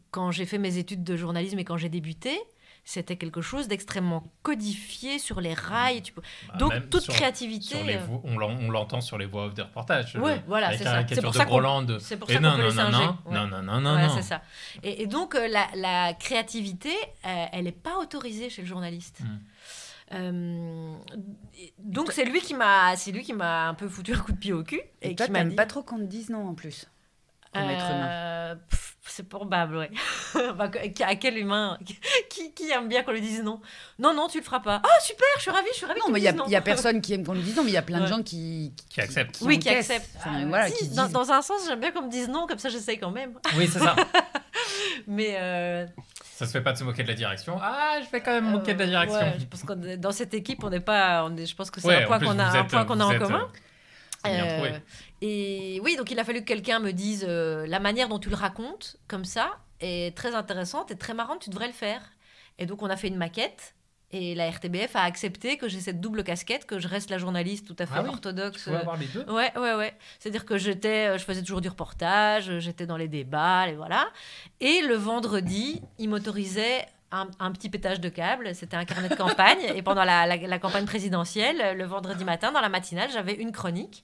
quand j'ai fait mes études de journalisme et quand j'ai débuté, c'était quelque chose d'extrêmement codifié sur les rails. Bah, Donc même toute sur- créativité... sur les on l'entend sur les voix off des reportages. Ouais, voilà, la c'est ça. caricature C'est pour de ça qu'on- Groland. c'est pour Et ça qu'on non, peut non, les non, singer. non, Ouais. non, non, non, non, Voilà, non. c'est ça. Et donc, la créativité, elle n'est pas autorisée chez le journaliste. Donc, c'est lui qui m'a un peu foutu un coup de pied au cul. Et Et toi, qui m'a t'aimes dit, pas trop qu'on te dise non en plus. Comme être humain. C'est probable, ouais. Bah, à quel humain qui aime bien qu'on lui dise non? Non, non, tu le feras pas. Ah, super, je suis ravie Non, qu'il mais me il dise non. y a personne qui aime qu'on lui dise non, mais il y a plein de Ouais. gens qui Qui accepte. Oui, qui encaissent. acceptent. Enfin, voilà, Si, qui disent. dans un sens, j'aime bien qu'on me dise non, comme ça j'essaye quand même. Oui, c'est ça. Mais Ça se fait pas de se moquer de la direction. Ah, je vais quand même me moquer de la direction. ouais, je pense que dans cette équipe, on n'est pas. Je pense que c'est Ouais, un point en plus, qu'on a, vous un êtes- point qu'on a vous en êtes, commun. c'est bien trouvé. Et oui, donc il a fallu que quelqu'un me dise la manière dont tu le racontes, comme ça, est très intéressante et très marrante, tu devrais le faire. Et donc on a fait une maquette. Et la RTBF a accepté que j'ai cette double casquette, que je reste la journaliste tout à fait Ah oui, orthodoxe. Tu peux avoir les deux. Ouais. C'est-à-dire que je faisais toujours du reportage, j'étais dans les débats, et voilà. Et le vendredi, ils m'autorisaient un petit pétage de câble. C'était un carnet de campagne. Et pendant la campagne présidentielle, le vendredi matin, dans la matinale, j'avais une chronique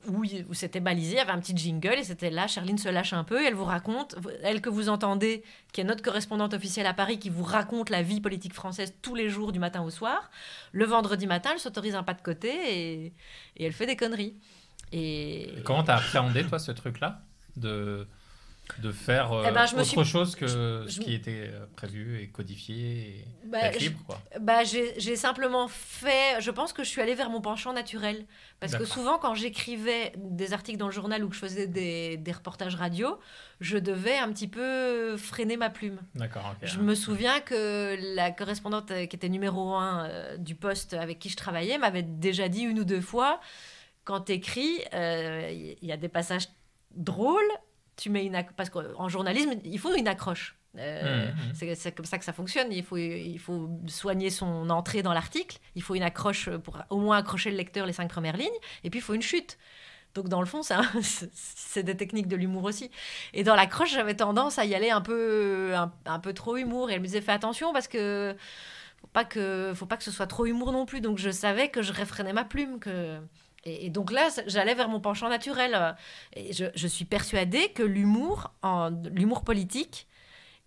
où c'était balisé, il y avait un petit jingle et c'était là, Charline se lâche un peu et elle vous raconte, elle que vous entendez, qui est notre correspondante officielle à Paris, qui vous raconte la vie politique française tous les jours du matin au soir. Le vendredi matin, elle s'autorise un pas de côté et elle fait des conneries. Et comment t'as appréhendé, toi, ce truc-là de faire autre chose que ce qui était prévu et codifié et être libre, quoi. J'ai simplement fait... Je pense que je suis allée vers mon penchant naturel. Parce que souvent, quand j'écrivais des articles dans le journal ou que je faisais des reportages radio, je devais un petit peu freiner ma plume. D'accord, ok. Je me souviens que la correspondante qui était numéro 1 du poste avec qui je travaillais m'avait déjà dit 1 ou 2 fois, quand t'écris, il y a des passages drôles, tu mets parce qu'en journalisme, il faut une accroche. C'est comme ça que ça fonctionne. Il faut soigner son entrée dans l'article. Il faut une accroche pour au moins accrocher le lecteur les 5 premières lignes. Et puis, il faut une chute. Donc, dans le fond, c'est des techniques de l'humour aussi. Et dans l'accroche, j'avais tendance à y aller un peu trop humour. Et elle me disait, fais attention parce que faut pas que ce soit trop humour non plus. Donc, je savais que je réfrénais ma plume, Et donc là, j'allais vers mon penchant naturel. Et je suis persuadée que l'humour politique,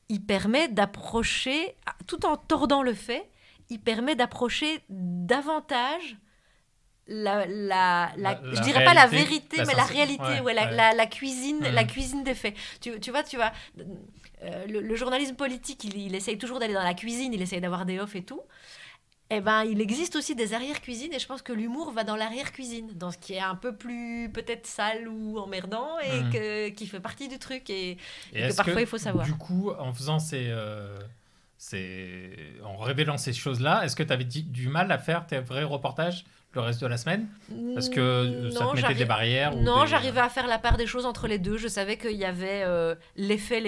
il permet d'approcher, tout en tordant le fait, il permet d'approcher davantage je dirais pas la vérité, mais la réalité, la cuisine, la cuisine des faits. Tu vois, le journalisme politique, il essaye toujours d'aller dans la cuisine, il essaye d'avoir des offs et tout. Eh ben, il existe aussi des arrière-cuisines et je pense que l'humour va dans l'arrière-cuisine, dans ce qui est un peu plus peut-être sale ou emmerdant et qui fait partie du truc et que parfois il faut savoir. Du coup, en faisant en révélant ces choses-là, est-ce que tu avais du mal à faire tes vrais reportages le reste de la semaine? Parce que ça te mettait des barrières? Non, j'arrivais à faire la part des choses entre les deux. Je savais qu'il y avait l'effet,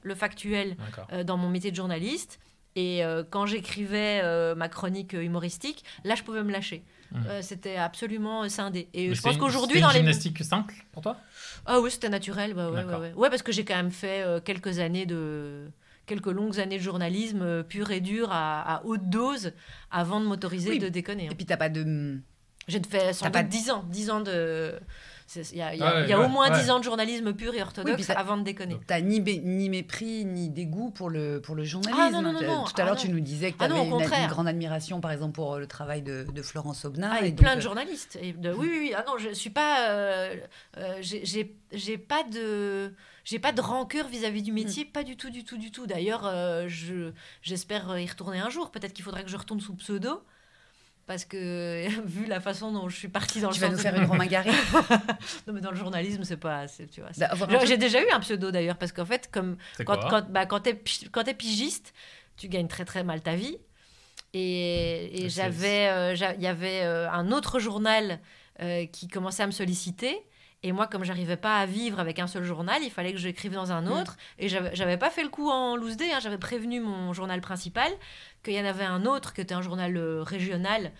le factuel dans mon métier de journaliste. Et quand j'écrivais ma chronique humoristique, là, je pouvais me lâcher. C'était absolument scindé. Et je pense qu'aujourd'hui, dans les gymnastique simple pour toi? Ah oui, c'était naturel. Ouais, parce que j'ai quand même fait quelques longues années de journalisme pur et dur à haute dose avant de m'autoriser de déconner. Et puis t'as pas de... J'ai fait sans doute 10 ans de... Il y a au moins 10 ans de journalisme pur et orthodoxe avant de déconner. T'as ni mépris ni dégoût pour le journalisme. Non. Tout à l'heure, tu nous disais que tu avais une grande admiration, par exemple, pour le travail de Florence Aubenas. Et plein de journalistes. Oui. Ah non, je suis pas... j'ai pas de rancœur vis-à-vis du métier, pas du tout. D'ailleurs, j'espère y retourner un jour. Peut-être qu'il faudrait que je retourne sous pseudo. Parce que, vu la façon dont je suis partie dans le... Tu vas nous faire une Romain Gary. Non, mais dans le journalisme, c'est pas... Tu vois, j'ai déjà eu un pseudo, d'ailleurs, parce qu'en fait, quand t'es pigiste, tu gagnes très, très mal ta vie. Et il y avait un autre journal qui commençait à me solliciter. Et moi, comme j'arrivais pas à vivre avec un seul journal, il fallait que j'écrive dans un autre. Et j'avais pas fait le coup en loose day. J'avais prévenu mon journal principal qu'il y en avait un autre, qui était un journal régional.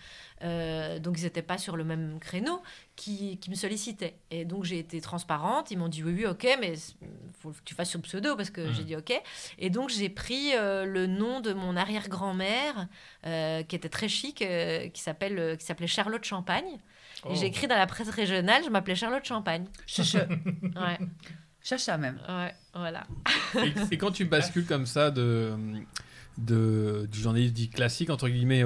Donc, ils n'étaient pas sur le même créneau, qui me sollicitait. Et donc, j'ai été transparente. Ils m'ont dit oui, ok, mais il faut que tu fasses sur pseudo, parce que j'ai dit ok. Et donc, j'ai pris le nom de mon arrière-grand-mère, qui était très chic, qui s'appelait Charlotte Champagne. Et j'ai écrit dans la presse régionale, je m'appelais Charlotte Champagne. Ouais. Chacha même. Ouais, voilà. Et quand tu bascules comme ça du journalisme dit classique, entre guillemets,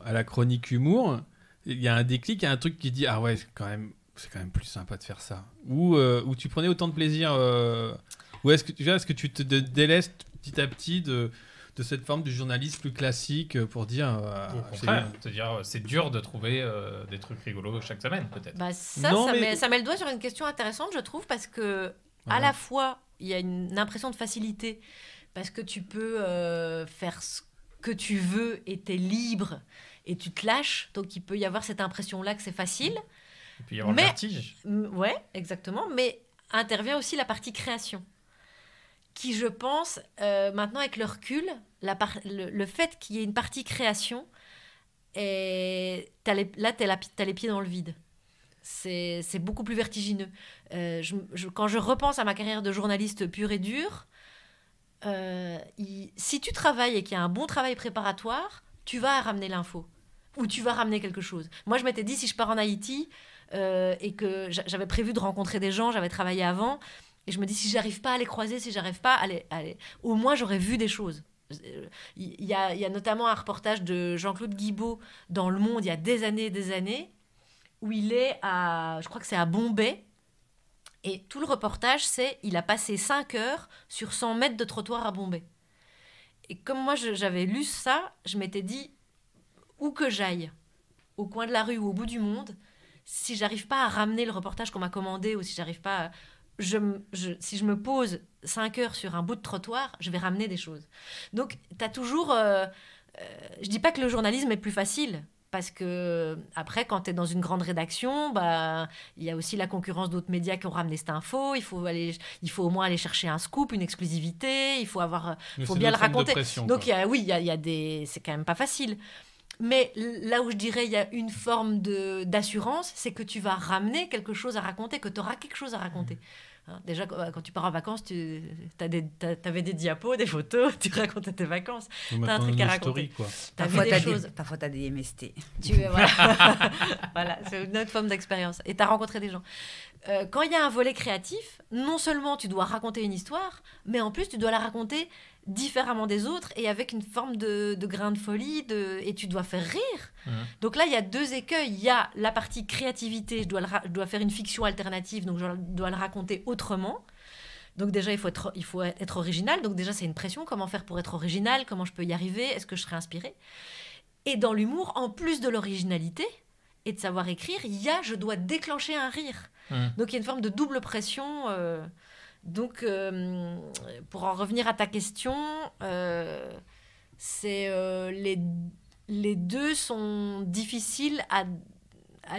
à la chronique humour, il y a un déclic, il y a un truc qui dit ah ouais, c'est quand même plus sympa de faire ça. Ou tu prenais autant de plaisir, ou est-ce que tu te délaisses petit à petit de cette forme du journalisme plus classique pour dire... c'est dur de trouver des trucs rigolos chaque semaine, peut-être. Ça met le doigt sur une question intéressante, je trouve, parce que à la fois, il y a une impression de facilité, parce que tu peux faire ce que tu veux et t'es libre, et tu te lâches, donc il peut y avoir cette impression-là que c'est facile. Et puis il y avoir le vertige. Ouais, exactement, mais intervient aussi la partie création, qui, je pense, maintenant avec le recul, le fait qu'il y ait une partie création, t'as les pieds dans le vide. C'est beaucoup plus vertigineux. Quand je repense à ma carrière de journaliste pure et dure, si tu travailles et qu'il y a un bon travail préparatoire, tu vas ramener l'info, ou tu vas ramener quelque chose. Moi, je m'étais dit, si je pars en Haïti, et que j'avais prévu de rencontrer des gens, j'avais travaillé avant... Et je me dis, si j'arrive pas à les croiser, si j'arrive pas à les... Au moins, j'aurais vu des choses. Il y a notamment un reportage de Jean-Claude Guibaud dans Le Monde, il y a des années, où il est je crois que c'est à Bombay. Et tout le reportage, c'est il a passé 5 heures sur 100 mètres de trottoir à Bombay. Et comme moi, j'avais lu ça, je m'étais dit, où que j'aille, au coin de la rue ou au bout du monde, si j'arrive pas à ramener le reportage qu'on m'a commandé, ou si j'arrive pas... si je me pose 5 heures sur un bout de trottoir, je vais ramener des choses. Donc, tu as toujours... je dis pas que le journalisme est plus facile, parce que après, quand tu es dans une grande rédaction, il y a aussi la concurrence d'autres médias qui ont ramené cette info. Il faut au moins aller chercher un scoop, une exclusivité. Il faut bien le raconter. Pression, donc, c'est quand même pas facile. Mais là où je dirais il y a une forme d'assurance, c'est que tu vas ramener quelque chose à raconter, que tu auras quelque chose à raconter. Hein, déjà, quand tu pars en vacances, t'avais des diapos, des photos, tu racontais tes vacances. T'as un truc à raconter. Parfois, t'as des MST. Voilà, c'est une autre forme d'expérience. Et t'as rencontré des gens. Quand il y a un volet créatif, non seulement tu dois raconter une histoire, mais en plus, tu dois la raconter différemment des autres et avec une forme de grain de folie et tu dois faire rire. Donc là, il y a 2 écueils. Il y a la partie créativité, je dois faire une fiction alternative, donc je dois le raconter autrement. Donc déjà, il faut être original. Donc déjà, c'est une pression. Comment faire pour être original? Comment je peux y arriver? Est-ce que je serai inspirée? Et dans l'humour, en plus de l'originalité et de savoir écrire, je dois déclencher un rire. Donc il y a une forme de double pression. Donc, pour en revenir à ta question, les 2 sont difficiles à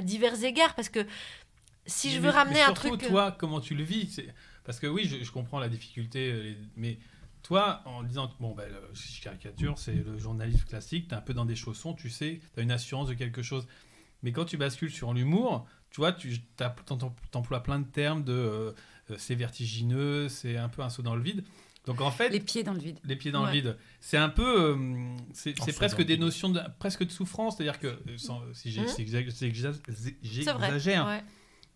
divers égards, parce que si je veux ramener un truc... Surtout, toi, comment tu le vis? Parce que oui, je comprends la difficulté, mais toi, en disant, je caricature, c'est le journalisme classique, tu es un peu dans des chaussons, tu sais, tu as une assurance de quelque chose. Mais quand tu bascules sur l'humour, tu vois, t'emploies plein de termes de... c'est vertigineux, c'est un peu un saut dans le vide. Donc en fait, les pieds dans le vide. Les pieds dans le vide. C'est un peu, c'est presque des notions presque de souffrance. C'est-à-dire que si j'exagère, ouais.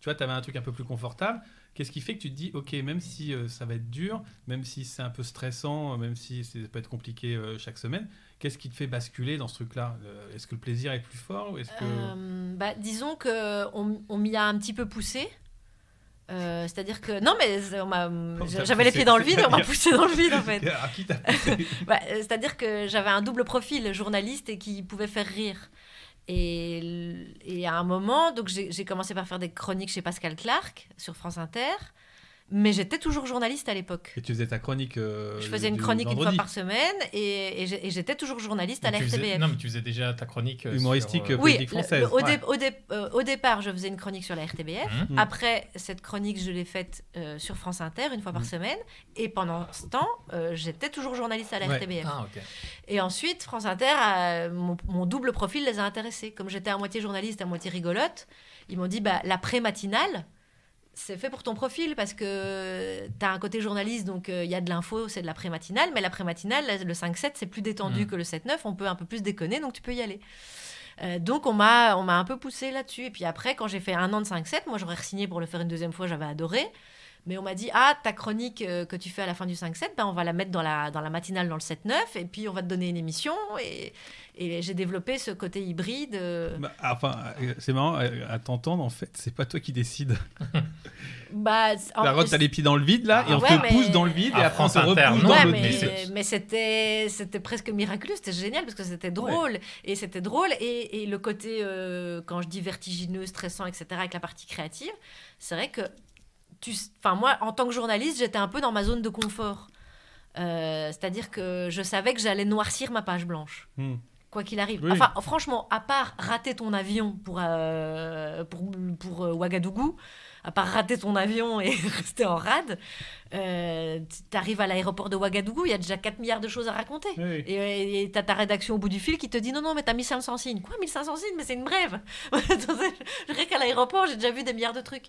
Tu vois, tu avais un truc un peu plus confortable. Qu'est-ce qui fait que tu te dis, ok, même si ça va être dur, même si c'est un peu stressant, même si ça peut être compliqué chaque semaine, qu'est-ce qui te fait basculer dans ce truc-là? Est-ce que le plaisir est plus fort ou est-ce que... disons qu'on m'y a un petit peu poussé. C'est-à-dire que... Non, mais j'avais les pieds dans le vide et on m'a poussé dans le vide, en fait. À qui t'as poussé? C'est-à-dire que j'avais un double profil, journaliste et qui pouvait faire rire. Et à un moment, donc j'ai commencé par faire des chroniques chez Pascal Clark sur France Inter. Mais j'étais toujours journaliste à l'époque. Et tu faisais ta chronique je faisais une chronique vendredi. une fois par semaine et j'étais toujours journaliste à la RTBF. Non, mais tu faisais déjà ta chronique humoristique sur, politique française. Au départ, je faisais une chronique sur la RTBF. Après, cette chronique, je l'ai faite sur France Inter une fois par semaine. Et pendant ce temps, j'étais toujours journaliste à la RTBF. Ah, okay. Et ensuite, France Inter, mon double profil les a intéressés. Comme j'étais à moitié journaliste, à moitié rigolote, ils m'ont dit, l'après-matinale, c'est fait pour ton profil parce que tu as un côté journaliste, donc il y a de l'info, c'est de l'après-matinale, mais l'après-matinale, le 5-7, c'est plus détendu que le 7-9, on peut un peu plus déconner, donc tu peux y aller. Donc on m'a un peu poussé là-dessus. Et puis après, quand j'ai fait 1 an de 5-7, moi j'aurais re-signé pour le faire une 2e fois, j'avais adoré. Mais on m'a dit, ta chronique que tu fais à la fin du 5-7, on va la mettre dans la matinale dans le 7-9, et puis on va te donner une émission. Et j'ai développé ce côté hybride. C'est marrant, à t'entendre, en fait, c'est pas toi qui décides. T'as les pieds dans le vide, là, et on te pousse dans le vide, et après on te repousse dans l'autre vide. Mais c'était presque miraculeux, c'était génial, parce que c'était drôle. Ouais. Et c'était drôle, et le côté, quand je dis vertigineux, stressant, etc., avec la partie créative, c'est vrai que moi, en tant que journaliste, j'étais un peu dans ma zone de confort. C'est-à-dire que je savais que j'allais noircir ma page blanche. Quoi qu'il arrive. Oui. Enfin, franchement, à part rater ton avion pour Ouagadougou, à part rater ton avion et rester en rade, tu arrives à l'aéroport de Ouagadougou, il y a déjà 4 milliards de choses à raconter. Oui. Et tu as ta rédaction au bout du fil qui te dit non, mais tu as 1500 signes. Quoi, 1500 signes? Mais c'est une brève. Je dirais qu'à l'aéroport, j'ai déjà vu des milliards de trucs.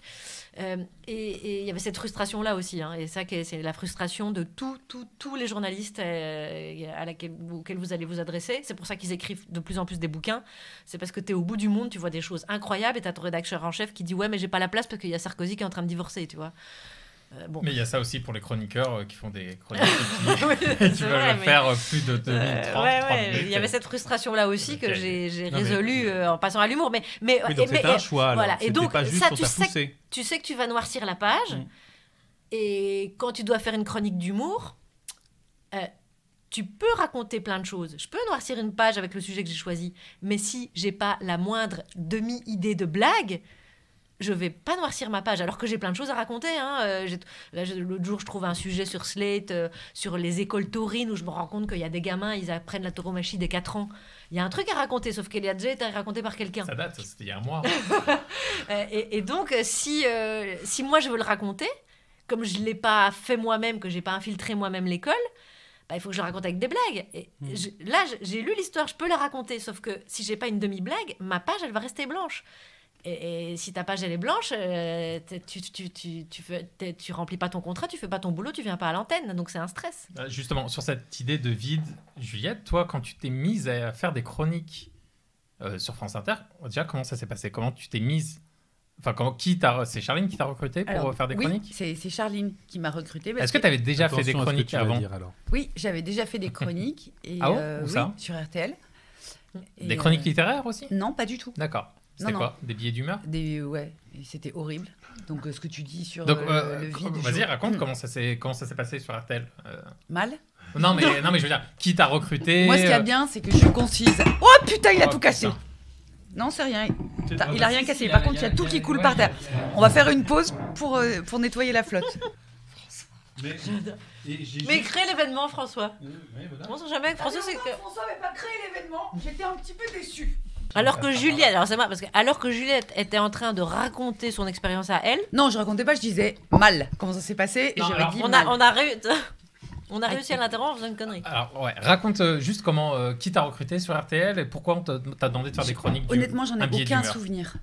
Et il y avait cette frustration-là aussi. Et ça, c'est la frustration de tous les journalistes auxquels vous allez vous adresser. C'est pour ça qu'ils écrivent de plus en plus des bouquins. C'est parce que tu es au bout du monde, tu vois des choses incroyables et tu as ton rédacteur en chef qui dit ouais, mais j'ai pas la place parce qu'il y a Sarkozy qui est en train de divorcer, tu vois. Bon. Mais il y a ça aussi pour les chroniqueurs qui font des chroniques Oui, qui c'est veulent vrai, mais- faire plus de 2 minutes 30, 3 minutes. il y avait cette frustration-là aussi que Ok. j'ai Non, mais- résolue en passant à l'humour. Mais Oui, donc c'était un choix. voilà. Alors. Et C'était donc, pas juste ça, qu'on tu t'a sais poussé. tu sais que tu vas noircir la page. Et quand tu dois faire une chronique d'humour, tu peux raconter plein de choses. Je peux noircir une page avec le sujet que j'ai choisi. Mais si j'ai pas la moindre demi-idée de blague, je vais pas noircir ma page, alors que j'ai plein de choses à raconter. Hein. L'autre jour, je trouve un sujet sur Slate, sur les écoles taurines, où je me rends compte qu'il y a des gamins, ils apprennent la tauromachie dès 4 ans. Il y a un truc à raconter, sauf qu'elle a déjà été raconté par quelqu'un. Ça date, c'était il y a un mois. Et donc, si moi je veux le raconter, comme je ne l'ai pas fait moi-même, que j'ai pas infiltré moi-même l'école, bah, il faut que je le raconte avec des blagues. Et là, j'ai lu l'histoire, je peux la raconter, sauf que si j'ai pas une demi-blague, ma page, elle va rester blanche. Et si ta page, elle est blanche, tu remplis pas ton contrat, tu fais pas ton boulot, tu viens pas à l'antenne. Donc, c'est un stress. Justement, sur cette idée de vide, Juliette, toi, quand tu t'es mise à faire des chroniques sur France Inter, déjà, comment ça s'est passé? Comment tu t'es mise? Enfin, c'est Charline qui t'a recruté pour faire des chroniques? Oui, c'est Charline qui m'a recrutée. Est-ce que tu avais déjà fait des Attention à ce que chroniques tu vas avant? dire, alors. Oui, j'avais déjà fait des chroniques. Et, Ah bon? Où oui, ça? sur RTL. Des chroniques littéraires aussi? Non, pas du tout. D'accord. C'était Non, quoi? Des billets d'humeur? Ouais, et c'était horrible. Donc, ce que tu dis sur Donc, le vide... vas-y, raconte comment ça s'est passé sur RTL. Mal. Non, mais je veux dire, qui t'a recruté? Moi, ce qu'il y a bien, c'est que je suis concise. Oh putain, il a tout cassé. putain. Non, c'est rien. C'est- Il a rien cassé. Par contre, il y a tout qui coule par terre. On va faire une pause pour nettoyer la flotte. Mais, et j'ai Mais juste- crée l'événement, François. Ouais, voilà. On sait jamais que François, c'est que... François n'avait pas créé l'événement. J'étais un petit peu déçue. Alors que Juliette, alors c'est marrant, parce que alors que Juliette était en train de raconter son expérience à elle, Non, je racontais pas, je disais mal. Comment ça s'est passé? Et Non, j'avais alors, dit on mal. a réussi à l'interrompre en faisant une connerie. Alors, ouais, raconte juste comment, qui t'a recruté sur RTL et pourquoi on t'a demandé de faire des chroniques. Honnêtement, j'en ai un billet aucun d'humeur. souvenir.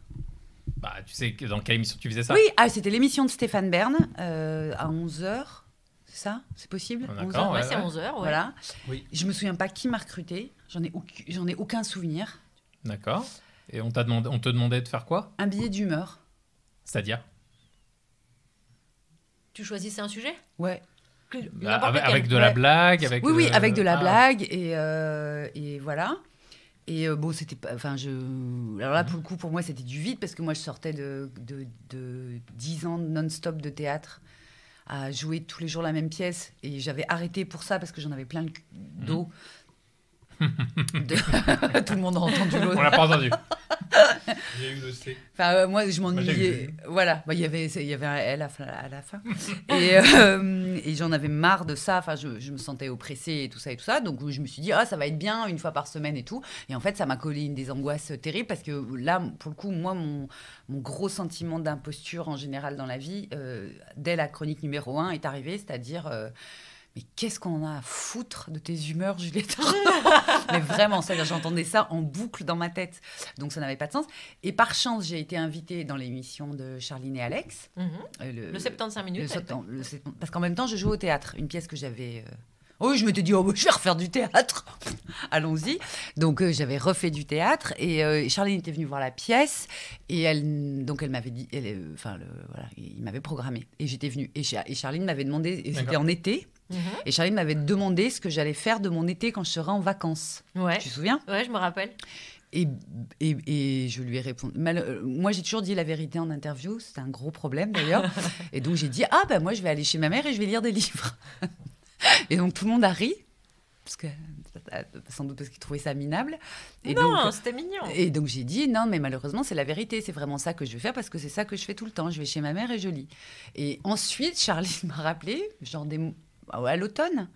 Bah, tu sais dans quelle émission tu faisais ça? Oui, c'était l'émission de Stéphane Bern à 11h. C'est ça? C'est possible? Ah, d'accord, 11h, Ouais, ouais, c'est ouais. 11h, ouais. Voilà. Oui. Je me souviens pas qui m'a recruté. J'en ai aucun souvenir. D'accord. Et on te demandait de faire quoi? Un billet d'humeur. C'est-à-dire? Tu choisissais un sujet Ouais. N'importe lequel. Avec de la Ouais. blague, avec Oui, avec de la ah, blague et voilà. Et bon, c'était pas. Enfin, alors là, pour le coup, pour moi, c'était du vide parce que moi, je sortais de 10 ans non-stop de théâtre à jouer tous les jours la même pièce et j'avais arrêté pour ça parce que j'en avais plein le dos. Tout le monde a entendu l'autre. On l'a pas entendu. J'ai eu le C. Enfin, moi, je Moi, j'ai m'ennuyais. vu. Voilà, bah, il y avait un L à la fin. Et j'en avais marre de ça. Enfin, je me sentais oppressée et tout ça. Donc, je me suis dit, ça va être bien une fois par semaine et tout. Et en fait, ça m'a collé des angoisses terribles parce que là, pour le coup, moi, mon gros sentiment d'imposture en général dans la vie, dès la chronique numéro 1 est arrivé, c'est-à-dire... mais qu'est-ce qu'on a à foutre de tes humeurs, Juliette? Mais vraiment, c'est-à-dire, j'entendais ça en boucle dans ma tête. Donc, ça n'avait pas de sens. Et par chance, j'ai été invitée dans l'émission de Charline et Alex. Le 75 minutes. Parce qu'en même temps, je jouais au théâtre. Une pièce que j'avais... Oui, je m'étais dit, je vais refaire du théâtre. Allons-y. Donc, j'avais refait du théâtre. Et Charline était venue voir la pièce. Et elle m'avait dit... voilà, il m'avait programmé. Et j'étais venue. Et Charline m'avait demandé... Et c'était D'accord. en été. Et Charline m'avait demandé ce que j'allais faire de mon été quand je serais en vacances. Ouais. Tu te souviens? Ouais, je me rappelle. Et je lui ai répondu. Moi, j'ai toujours dit la vérité en interview. C'était un gros problème d'ailleurs. Et donc, j'ai dit moi, je vais aller chez ma mère et je vais lire des livres. Et donc, tout le monde a ri. Sans doute parce qu'ils trouvaient ça minable. Et Non, c'était mignon. Et donc, j'ai dit non, mais malheureusement, c'est la vérité. C'est vraiment ça que je vais faire parce que c'est ça que je fais tout le temps. Je vais chez ma mère et je lis. Et ensuite, Charline m'a rappelé, à l'automne,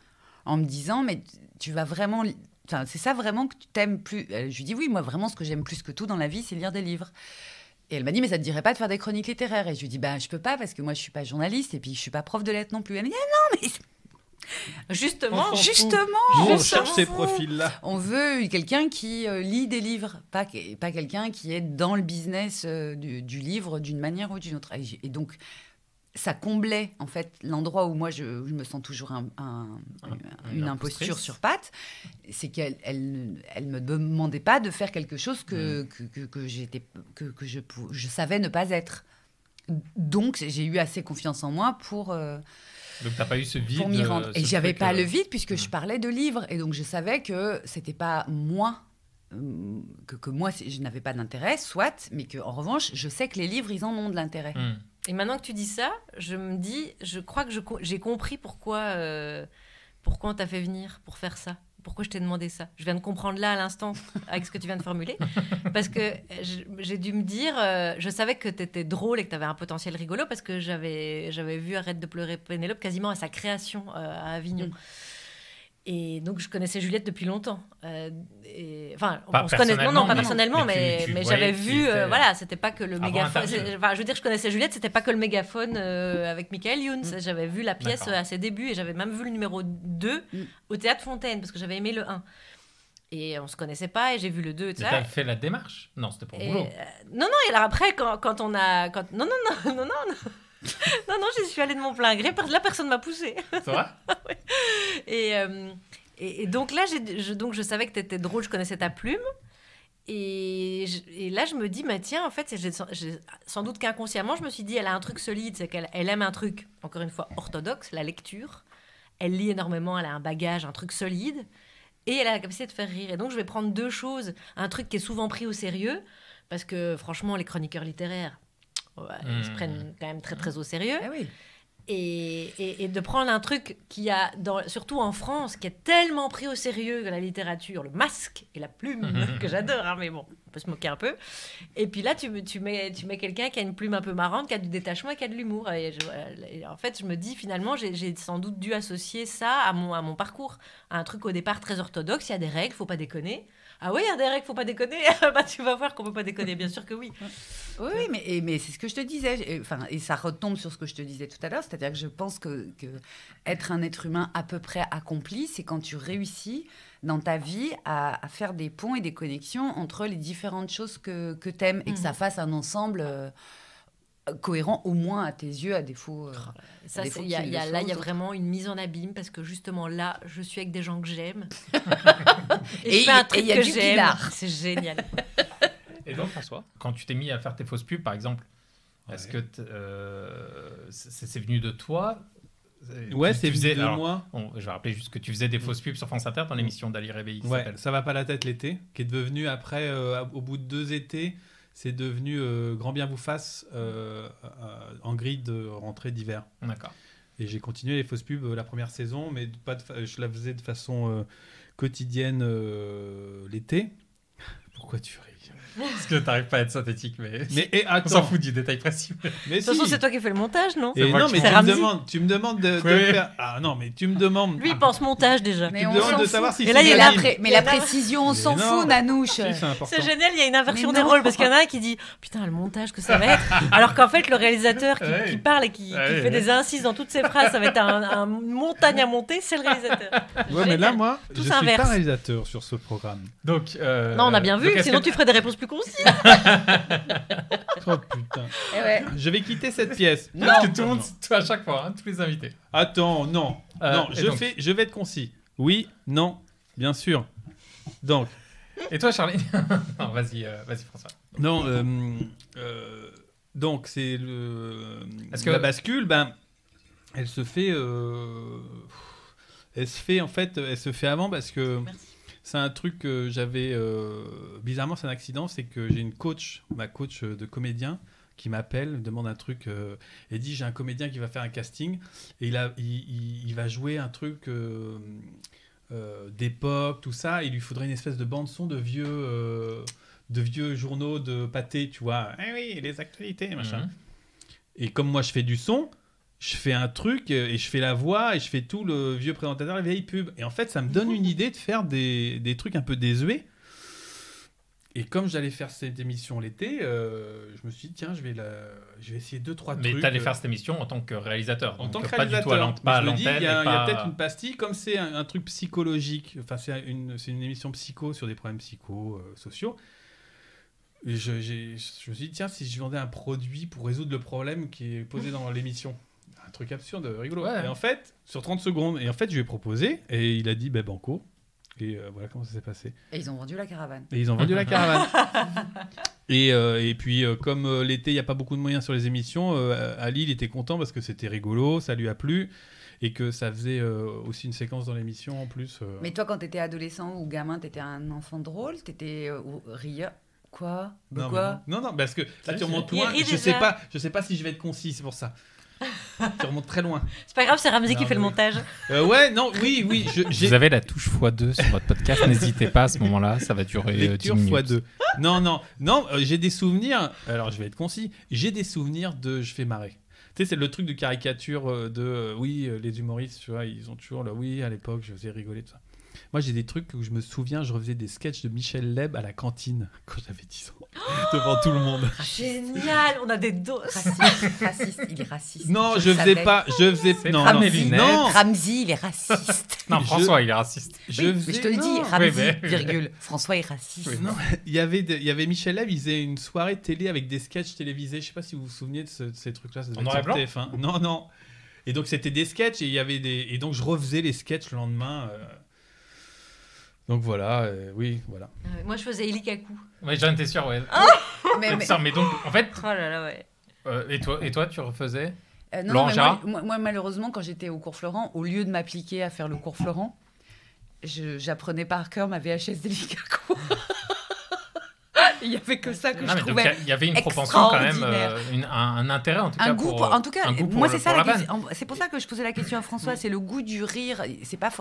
en me disant mais tu vas vraiment... Enfin, c'est ça vraiment que tu t'aimes plus. Je lui dis oui, moi vraiment ce que j'aime plus que tout dans la vie, c'est lire des livres. Et elle m'a dit mais ça te dirait pas de faire des chroniques littéraires? Et je lui dis je peux pas parce que moi je suis pas journaliste et puis je suis pas prof de lettres non plus. Elle m'a dit non mais Justement, On cherche ces profils-là. on veut quelqu'un qui lit des livres, pas quelqu'un qui est dans le business du livre d'une manière ou d'une autre. Et donc ça comblait en fait l'endroit où moi je me sens toujours une imposture sur pattes, c'est qu'elle me demandait pas de faire quelque chose que je savais ne pas être. Donc, j'ai eu assez confiance en moi pour t'as pas eu ce vide. pour m'y rendre. Et ce j'avais truc, pas le vide puisque je parlais de livres. Et donc, je savais que c'était pas moi, que moi, je n'avais pas d'intérêt, soit, mais qu'en revanche, je sais que les livres, ils en ont de l'intérêt. Et maintenant que tu dis ça, je me dis, je crois que j'ai compris pourquoi on t'a fait venir pour faire ça. Pourquoi je t'ai demandé ça? Je viens de comprendre là à l'instant avec ce que tu viens de formuler. Parce que j'ai dû me dire, je savais que tu étais drôle et que tu avais un potentiel rigolo parce que j'avais vu Arrête de pleurer Pénélope quasiment à sa création à Avignon. Et donc je connaissais Juliette depuis longtemps. Enfin, on se connaît, non, pas personnellement, mais j'avais vu, voilà, c'était pas que le mégaphone. Enfin, je veux dire, je connaissais Juliette, c'était pas que le mégaphone avec Michael Youn. J'avais vu la pièce à ses débuts et j'avais même vu le numéro 2 au Théâtre Fontaine parce que j'avais aimé le 1. Et on se connaissait pas et j'ai vu le 2 et tout ça. T'as fait la démarche? Non, c'était pour le boulot. Non, et alors après, quand on a... Non. Non, j'y suis allée de mon plein gré. Là, personne m'a poussée. C'est vrai? Ouais. Et donc là, je savais que tu étais drôle, je connaissais ta plume. Et là, je me dis, mais tiens, en fait, sans doute qu'inconsciemment, je me suis dit, elle a un truc solide, c'est qu'elle aime un truc, encore une fois, orthodoxe, la lecture. Elle lit énormément, elle a un bagage, un truc solide. Et elle a la capacité de faire rire. Et donc, je vais prendre deux choses. Un truc qui est souvent pris au sérieux, parce que franchement, les chroniqueurs littéraires, ils se prennent quand même très, très au sérieux. Ah oui. Et de prendre un truc qui a, surtout en France, qui est tellement pris au sérieux que la littérature, le masque et la plume, que j'adore, hein, mais bon, on peut se moquer un peu. Et puis là, tu mets quelqu'un qui a une plume un peu marrante, qui a du détachement et qui a de l'humour. Et en fait, je me dis, finalement, j'ai sans doute dû associer ça à mon parcours. À un truc au départ très orthodoxe, il y a des règles, faut pas déconner. Ah oui, il y a des règles, faut pas déconner. Bah, tu vas voir qu'on peut pas déconner, bien sûr que oui. Oui, mais c'est ce que je te disais. Et ça retombe sur ce que je te disais tout à l'heure. C'est-à-dire que je pense que être un être humain à peu près accompli, c'est quand tu réussis dans ta vie à faire des ponts et des connexions entre les différentes choses que tu aimes et que ça fasse un ensemble cohérent, au moins à tes yeux, à défaut. Ça, il y a vraiment une mise en abîme parce que justement là, je suis avec des gens que j'aime. et je fais un truc que j'aime. C'est génial. Et donc, François, quand tu t'es mis à faire tes fausses pubs, par exemple, est-ce que c'est venu de toi? Ouais, c'est venu de moi. Je vais rappeler juste que tu faisais des fausses pubs sur France Inter dans l'émission d'Ali Réveil. Ouais, ça va pas la tête l'été, qui est devenu après, au bout de 2 étés, c'est devenu Grand bien vous fasse en grille de rentrée d'hiver. D'accord. Et j'ai continué les fausses pubs la première saison, mais je la faisais de façon quotidienne l'été. Pourquoi tu ris? Parce que t'arrives pas à être synthétique, mais attends. On s'en fout du détail précis. De toute façon, c'est toi qui fais le montage, non? Non, mais tu me demandes de faire... Ah non, mais tu me demandes... Lui, il pense montage déjà. Mais tu me demandes de savoir si c'est là, la précision, on s'en fout, Nanouche. C'est génial, il y a une inversion des rôles, parce qu'il y en a un qui dit « Putain, le montage que ça va être !» Alors qu'en fait, le réalisateur qui parle et qui fait des incises dans toutes ses phrases, ça va être une montagne à monter, c'est le réalisateur. Ouais, mais là, moi, je suis pas réalisateur sur ce programme. Donc, non, on a bien vu, sinon tu ferais des réponses plus concises. Oh putain. Je vais quitter cette pièce. Parce que tout le monde, à chaque fois, hein, tous les invités. Attends, non. Je vais être concis. Oui, non, bien sûr. Donc. Et toi, Charlie? Non, vas-y, François. Non, donc c'est la bascule, elle se fait avant parce que. Merci. C'est un truc que j'avais... bizarrement, c'est un accident. C'est que j'ai ma coach de comédien, qui m'appelle, me demande un truc et dit, j'ai un comédien qui va faire un casting. Et il va jouer un truc d'époque, tout ça. Il lui faudrait une espèce de bande-son de vieux journaux de pâté, tu vois. Eh oui, les actualités, machin. Et comme moi, je fais du son... Je fais un truc et je fais la voix et je fais tout le vieux présentateur, les vieilles pubs. Et en fait, ça me donne une idée de faire des trucs un peu désuets. Et comme j'allais faire cette émission l'été, je me suis dit, tiens, je vais essayer 2-3 trucs. Mais tu allais faire cette émission en tant que réalisateur. En tant que réalisateur. Pas du tout à l'antenne. Il y a peut-être une pastille, comme c'est un truc psychologique. Enfin, c'est une émission psycho sur des problèmes psychosociaux. Et je me suis dit, tiens, si je vendais un produit pour résoudre le problème qui est posé dans l'émission. Un truc absurde, rigolo. Ouais. Et en fait, sur 30 secondes, je lui ai proposé et il a dit banco. Et voilà comment ça s'est passé. Et ils ont vendu la caravane. Et puis, comme l'été, il n'y a pas beaucoup de moyens sur les émissions, Ali, il était content parce que c'était rigolo, ça lui a plu. Et que ça faisait aussi une séquence dans l'émission en plus. Mais toi, quand t'étais adolescent ou gamin, t'étais un enfant drôle, t'étais rieur. Quoi? Non, quoi? non, parce que là tu remontes loin. Il rit Je sais pas si je vais être concis, c'est pour ça. Tu remontes très loin. C'est pas grave, c'est Ramsey qui Non, fait le mais- montage. Ouais, non, oui. Vous avez la touche x2 sur votre podcast, n'hésitez pas à ce moment-là, ça va durer 10 Lecture minutes. x2. Non, j'ai des souvenirs. Alors je vais être concis. J'ai des souvenirs de je fais marrer. Tu sais, c'est le truc de caricature les humoristes, tu vois, ils ont toujours le oui, à l'époque, je faisais rigoler, tout ça. Moi, j'ai des trucs où je me souviens, je refaisais des sketchs de Michel Leb à la cantine quand j'avais 10 ans, devant tout le monde. Génial, on a des doses. Raciste, il est raciste. Non, je faisais pas, C'est non, pas non, mes lunettes. non, Ramsey, il est raciste. Non, Je- François, il est raciste. je Mais faisais, je te le dis, non. Ramsey, oui. virgule. François est raciste. Oui. Non, il y avait Michel Leb, il faisait une soirée télé avec des sketchs télévisés. Je sais pas si vous vous souvenez de ces trucs-là. Ça devait En être noir et sur TF1. Non. Et donc c'était des sketchs et il y avait et donc je refaisais les sketchs le lendemain. Donc voilà, oui, voilà. Moi, je faisais Elikaku. Ouais, j'en étais sûr, ouais. Mais, Ça, mais donc, en fait, Oh là là, ouais. et toi, tu refaisais non, Laurent mais Gérard moi, malheureusement, quand j'étais au cours Florent, au lieu de m'appliquer à faire le cours Florent, j'apprenais par cœur ma VHS d'Elikaku. Il n'y avait que ça que Non, je mais donc, trouvais. il y avait une propension quand même, extraordinaire. un intérêt en tout cas. Un goût, en tout cas, un goût pour moi le- c'est ça pour la la question. C'est pour ça que je posais la question à François. C'est le goût du rire. C'est pas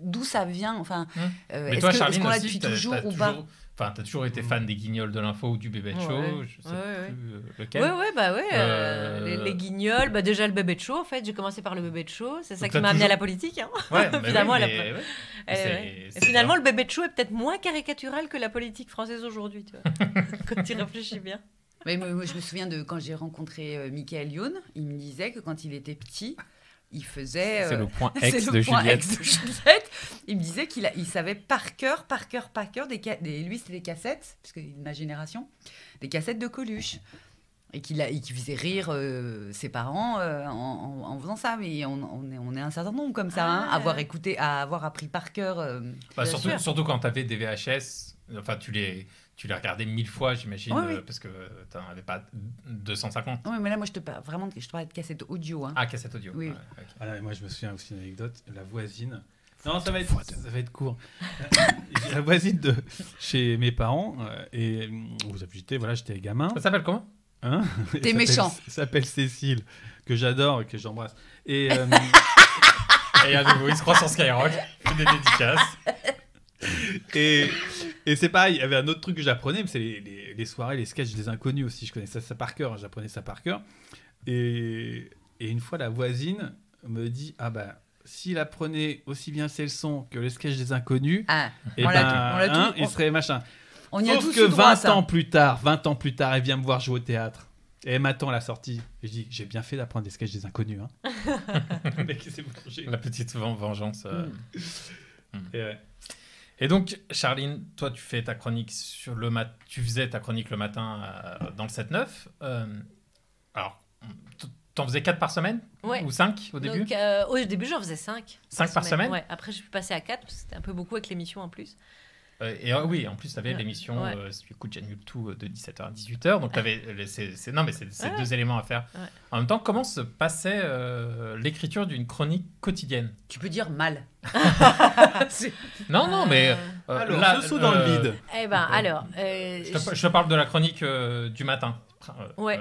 d'où ça vient. Enfin, Mais est-ce toi, que- est-ce Charline, qu'on l'a aussi, depuis t'as toujours ou pas? Enfin, t'as toujours été fan des Guignols de l'info ou du Bébé de Ouais. Show, je sais Ouais. plus lequel. Ouais, bah ouais. Euh, Les guignols, bah déjà le bébé de show, en fait. J'ai commencé par le bébé de show. C'est ça Donc qui t'as m'a amené à toujours- la politique. Hein. Ouais, mais Finalement, oui, elle a mais pas- ouais. Et C'est finalement, bien. le bébé de show est peut-être moins caricatural que la politique française aujourd'hui, tu vois. Quand tu réfléchis bien. Mais moi, je me souviens de quand j'ai rencontré Michael Youn. Il me disait que quand il était petit, il faisait. C'est le point c'est ex le de point Juliette. ex de Juliette. Il me disait il savait par cœur lui c'était des cassettes, parce que de ma génération, des cassettes de Coluche. Et qu'il faisait rire ses parents en faisant ça. Mais on est un certain nombre comme ça, hein, à avoir appris par cœur. Bah, Bien sûr. surtout quand tu avais des VHS, enfin tu les regardais 1000 fois, j'imagine, Ouais, oui. parce que tu n'en avais pas 250. Oui, mais là, moi, je te parle de cassettes audio. Hein. Ah, cassette audio. Oui. Ouais, ok. Ah, non, moi, je me souviens aussi d'une anecdote. La voisine. Non, ça va être court. La voisine de chez mes parents j'étais gamin. Ça s'appelle comment? Hein T'es Elle s'appelle- méchant. Elle s'appelle Cécile, que j'adore et que j'embrasse. Et Et à nouveau, il se croit sur Skyrock, il fait des dédicaces. et c'est pareil, il y avait un autre truc que j'apprenais, mais c'est les soirées, les sketchs des inconnus aussi. Je connaissais ça par cœur, j'apprenais ça par cœur. Et une fois, la voisine me dit s'il apprenait aussi bien ses leçons que le sketch des inconnus, Ah, et on l'a tout- il serait machin. on y a Sauf tous que eu droit à 20 ça. ans plus tard, elle vient me voir jouer au théâtre. Et elle m'attend à la sortie. Et je dis, j'ai bien fait d'apprendre des sketchs des inconnus. Hein. Le mec, il s'est mangé. La petite vengeance. Et ouais. Et donc, Charline, toi, tu fais ta chronique tu faisais ta chronique le matin dans le 7-9. Alors, t'en faisais 4 par semaine? Ouais. Ou 5 au début? Donc, au début, j'en faisais 5. 5 par semaine? Ouais. Après, je suis passée à 4 parce que c'était un peu beaucoup avec l'émission en plus. Oui, en plus, tu avais Ouais. l'émission Ouais. Écoute Janul tout de 17h à 18h. Donc, tu avais ces Ouais. deux éléments à faire. Ouais. En même temps, comment se passait l'écriture d'une chronique quotidienne? Tu peux dire mal. Non, mais. Alors, là, ce saut dans le vide. Eh ben, alors. Je te parle de la chronique du matin. Ouais.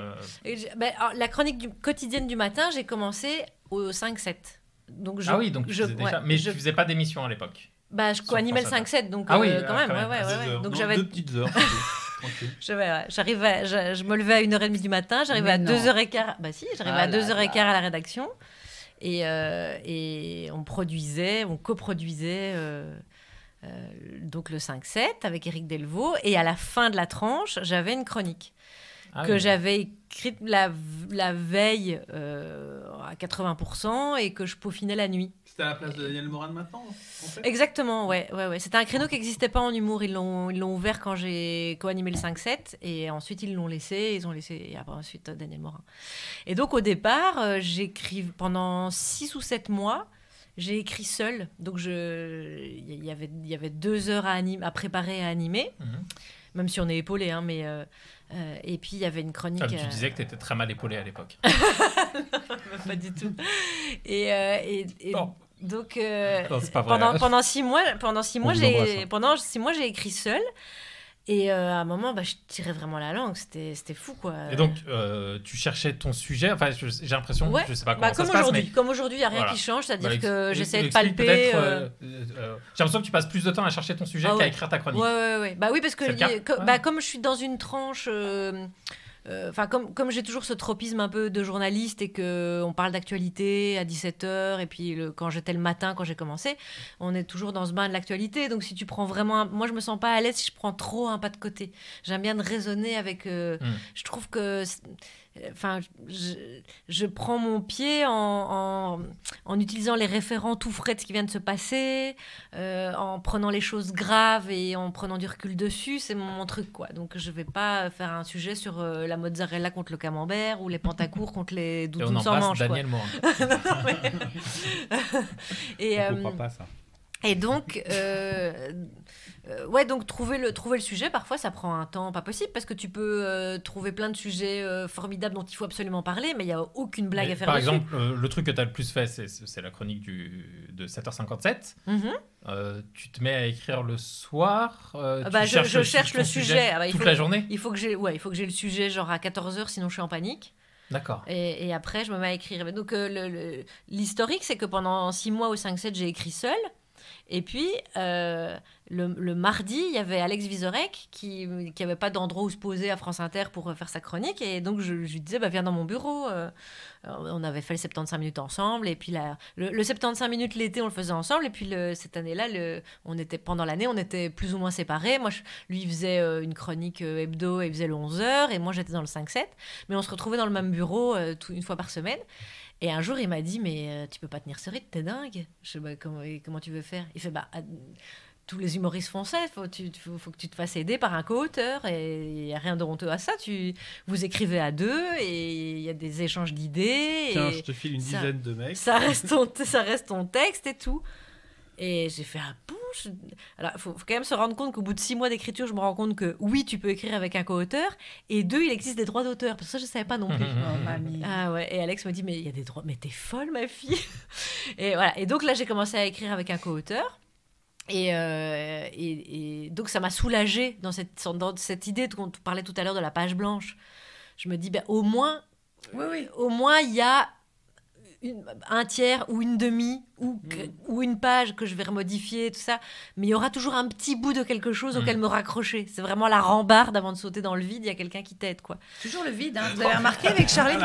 Alors, la chronique quotidienne du matin, j'ai commencé au 5-7. Donc Ah oui, donc tu faisais déjà. Mais je tu faisais pas d'émission à l'époque. je co-animais le France 5-7, donc Ah oui, quand même. quand même. Ouais. Donc Non, j'avais 2 petites heures. Tranquille. je me levais à 1h30 du matin, j'arrivais à Mais non. 2h15. Bah si, j'arrivais Ah à là 2h15 là. à la rédaction. Et on coproduisait donc le 5-7 avec Éric Delvaux. Et à la fin de la tranche, j'avais une chronique Ah que oui. j'avais écrite la veille à 80% et que je peaufinais la nuit. C'était à la place de Daniel Morin maintenant, en fait. Exactement, ouais. C'était un créneau qui n'existait pas en humour. Ils l'ont ouvert quand j'ai co-animé le 5-7 et ensuite ils l'ont laissé. Ils ont laissé et après ensuite Daniel Morin. Et donc au départ, j'écris pendant 6 ou 7 mois. J'ai écrit seule. Donc il y avait 2 heures à préparer et à animer. Mhm. même si on est épaulé, hein, mais et puis il y avait une chronique. Comme tu disais que tu étais très mal épaulé à l'époque. Pas du tout. Et Non. donc Non, c'est pas vrai. pendant 6 mois, On vous embrasse, hein. pendant 6 mois, j'ai écrit seule. Et à un moment, je tirais vraiment la langue. C'était fou, quoi. Et donc, tu cherchais ton sujet. Enfin, j'ai l'impression, Ouais. je sais pas comment ça comme se passe, aujourd'hui. mais Comme aujourd'hui, il n'y a rien Voilà. qui change. C'est-à-dire que j'essaie de explique palper. peut-être, j'ai l'impression que tu passes plus de temps à chercher ton sujet Ah qu'à ouais. écrire ta chronique. Ouais. Bah oui, parce que C'est le cas. Ouais. comme je suis dans une tranche. Enfin, comme j'ai toujours ce tropisme un peu de journaliste et qu'on parle d'actualité à 17h, et puis quand j'étais le matin, quand j'ai commencé, on est toujours dans ce bain de l'actualité. Donc, si tu prends vraiment. Moi, je me sens pas à l'aise si je prends trop un pas de côté. J'aime bien de raisonner avec. Je trouve que. Enfin, je prends mon pied en utilisant les référents tout frais de ce qui vient de se passer, en prenant les choses graves et en prenant du recul dessus. C'est mon truc, quoi. Donc, je vais pas faire un sujet sur la mozzarella contre le camembert ou les pantacours contre les Et on doudounes sans embrasse manches, quoi. Daniel Morin. Et, On comprend pas ça. et donc, ouais, donc trouver le sujet, parfois, ça prend un temps pas possible parce que tu peux trouver plein de sujets formidables dont il faut absolument parler, mais il n'y a aucune blague Mais à faire par dessus. exemple, le truc que tu as le plus fait, c'est la chronique de 7h57. Mhm. Tu te mets à écrire le soir. Bah, tu je cherche ton le sujet. Ah bah, toute la journée. Il faut que j'ai le sujet genre à 14h, sinon je suis en panique. D'accord. Et après, je me mets à écrire. Donc, l'historique, c'est que pendant 6 mois ou 5-7, j'ai écrit seule. Et puis, le mardi, il y avait Alex Vizorek qui n'avait pas d'endroit où se poser à France Inter pour faire sa chronique. Et donc, je lui disais, viens dans mon bureau. On avait fait les 75 minutes ensemble. Et puis, le 75 minutes l'été, on le faisait ensemble. Et puis, cette année-là, pendant l'année, on était plus ou moins séparés. Moi, lui, il faisait une chronique hebdo et il faisait le 11h. Et moi, j'étais dans le 5-7. Mais on se retrouvait dans le même bureau une fois par semaine. Et un jour, il m'a dit, mais tu peux pas tenir ce rythme, t'es dingue. Je sais, comment tu veux faire? Il fait, tous les humoristes font ça, faut que tu te fasses aider par un co-auteur, et il n'y a rien de honteux à ça. Vous écrivez à 2, et il y a des échanges d'idées. Tiens, et je te file une ça- dizaine de mecs. ça reste ton texte et tout. Et j'ai fait un push. Alors, il faut quand même se rendre compte qu'au bout de 6 mois d'écriture, je me rends compte que oui, tu peux écrire avec un co-auteur, et 2, il existe des droits d'auteur. Parce que ça, je ne savais pas non plus. Oh, mamie. Ah ouais, et Alex me dit, mais il y a des droits, mais t'es folle, ma fille. Et voilà, et donc là, j'ai commencé à écrire avec un co-auteur. Et donc, ça m'a soulagée dans cette idée dont on parlait tout à l'heure de la page blanche. Je me dis, au moins, il y a un tiers ou une demi ou une page que je vais remodifier, tout ça, mais il y aura toujours un petit bout de quelque chose auquel me raccrocher. C'est vraiment la rambarde avant de sauter dans le vide, il y a quelqu'un qui t'aide, quoi. Toujours le vide, hein. Vous avez remarqué avec Charline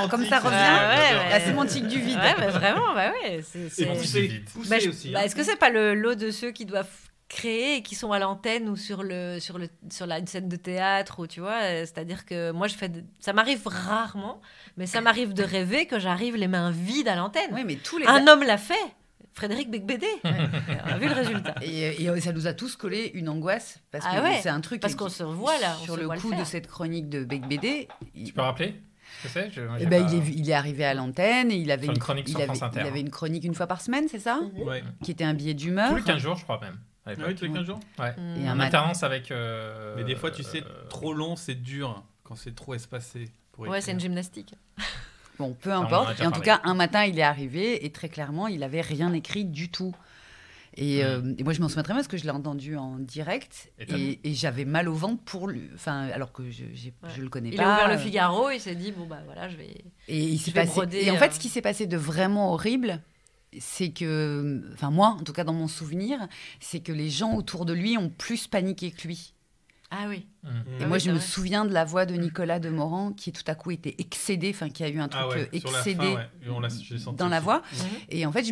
comme ça revient Ouais. la sémantique du vide. Ouais, mais vraiment, ouais. Et poussé poussé aussi. hein. Est-ce que c'est pas le lot de ceux qui doivent créer et qui sont à l'antenne ou sur une scène de théâtre, ou tu vois, c'est-à-dire que moi ça m'arrive rarement, mais ça m'arrive de rêver que j'arrive les mains vides à l'antenne. Oui, mais tous les Un homme l'a fait, Frédéric Becbédé. On a vu le résultat. et ça nous a tous collé une angoisse parce que Ah ouais, c'est un truc parce qu'on se voit là. sur le coup de cette chronique de Becbédé. Tu peux rappeler ce que c'est? Eh ben, il est arrivé à l'antenne et il avait Sur une chronique sur France Inter. il avait une chronique une fois par semaine, c'est ça? Ouais. Qui était un billet d'humeur. Tous les 15 jours, je crois même. à l'époque. Oui, tous les 15 jours. Ouais. Et En un alternance avec. Mais des fois, tu sais, trop long, c'est dur quand c'est trop espacé. Ouais, c'est une gymnastique. Bon, peu on en a importe. déjà Et en tout parlé. cas, un matin, il est arrivé et très clairement, il avait rien écrit du tout. Et moi, je m'en souviens très bien parce que je l'ai entendu en direct et j'avais mal au ventre pour lui. Enfin, alors que je le connais Il pas. a ouvert le Figaro, il s'est dit, voilà, je vais. Et il s'est vais passé. broder, Et en fait, ce qui s'est passé de vraiment horrible, c'est que, enfin moi, en tout cas dans mon souvenir, c'est que les gens autour de lui ont plus paniqué que lui. Ah oui. Et Ah moi, oui, je c'est me vrai. souviens de la voix de Nicolas Demorand qui tout à coup était excédé, enfin qui a eu un truc Ah ouais, sur la excédé fin, ouais. J'ai senti dans la aussi. voix. Et en fait,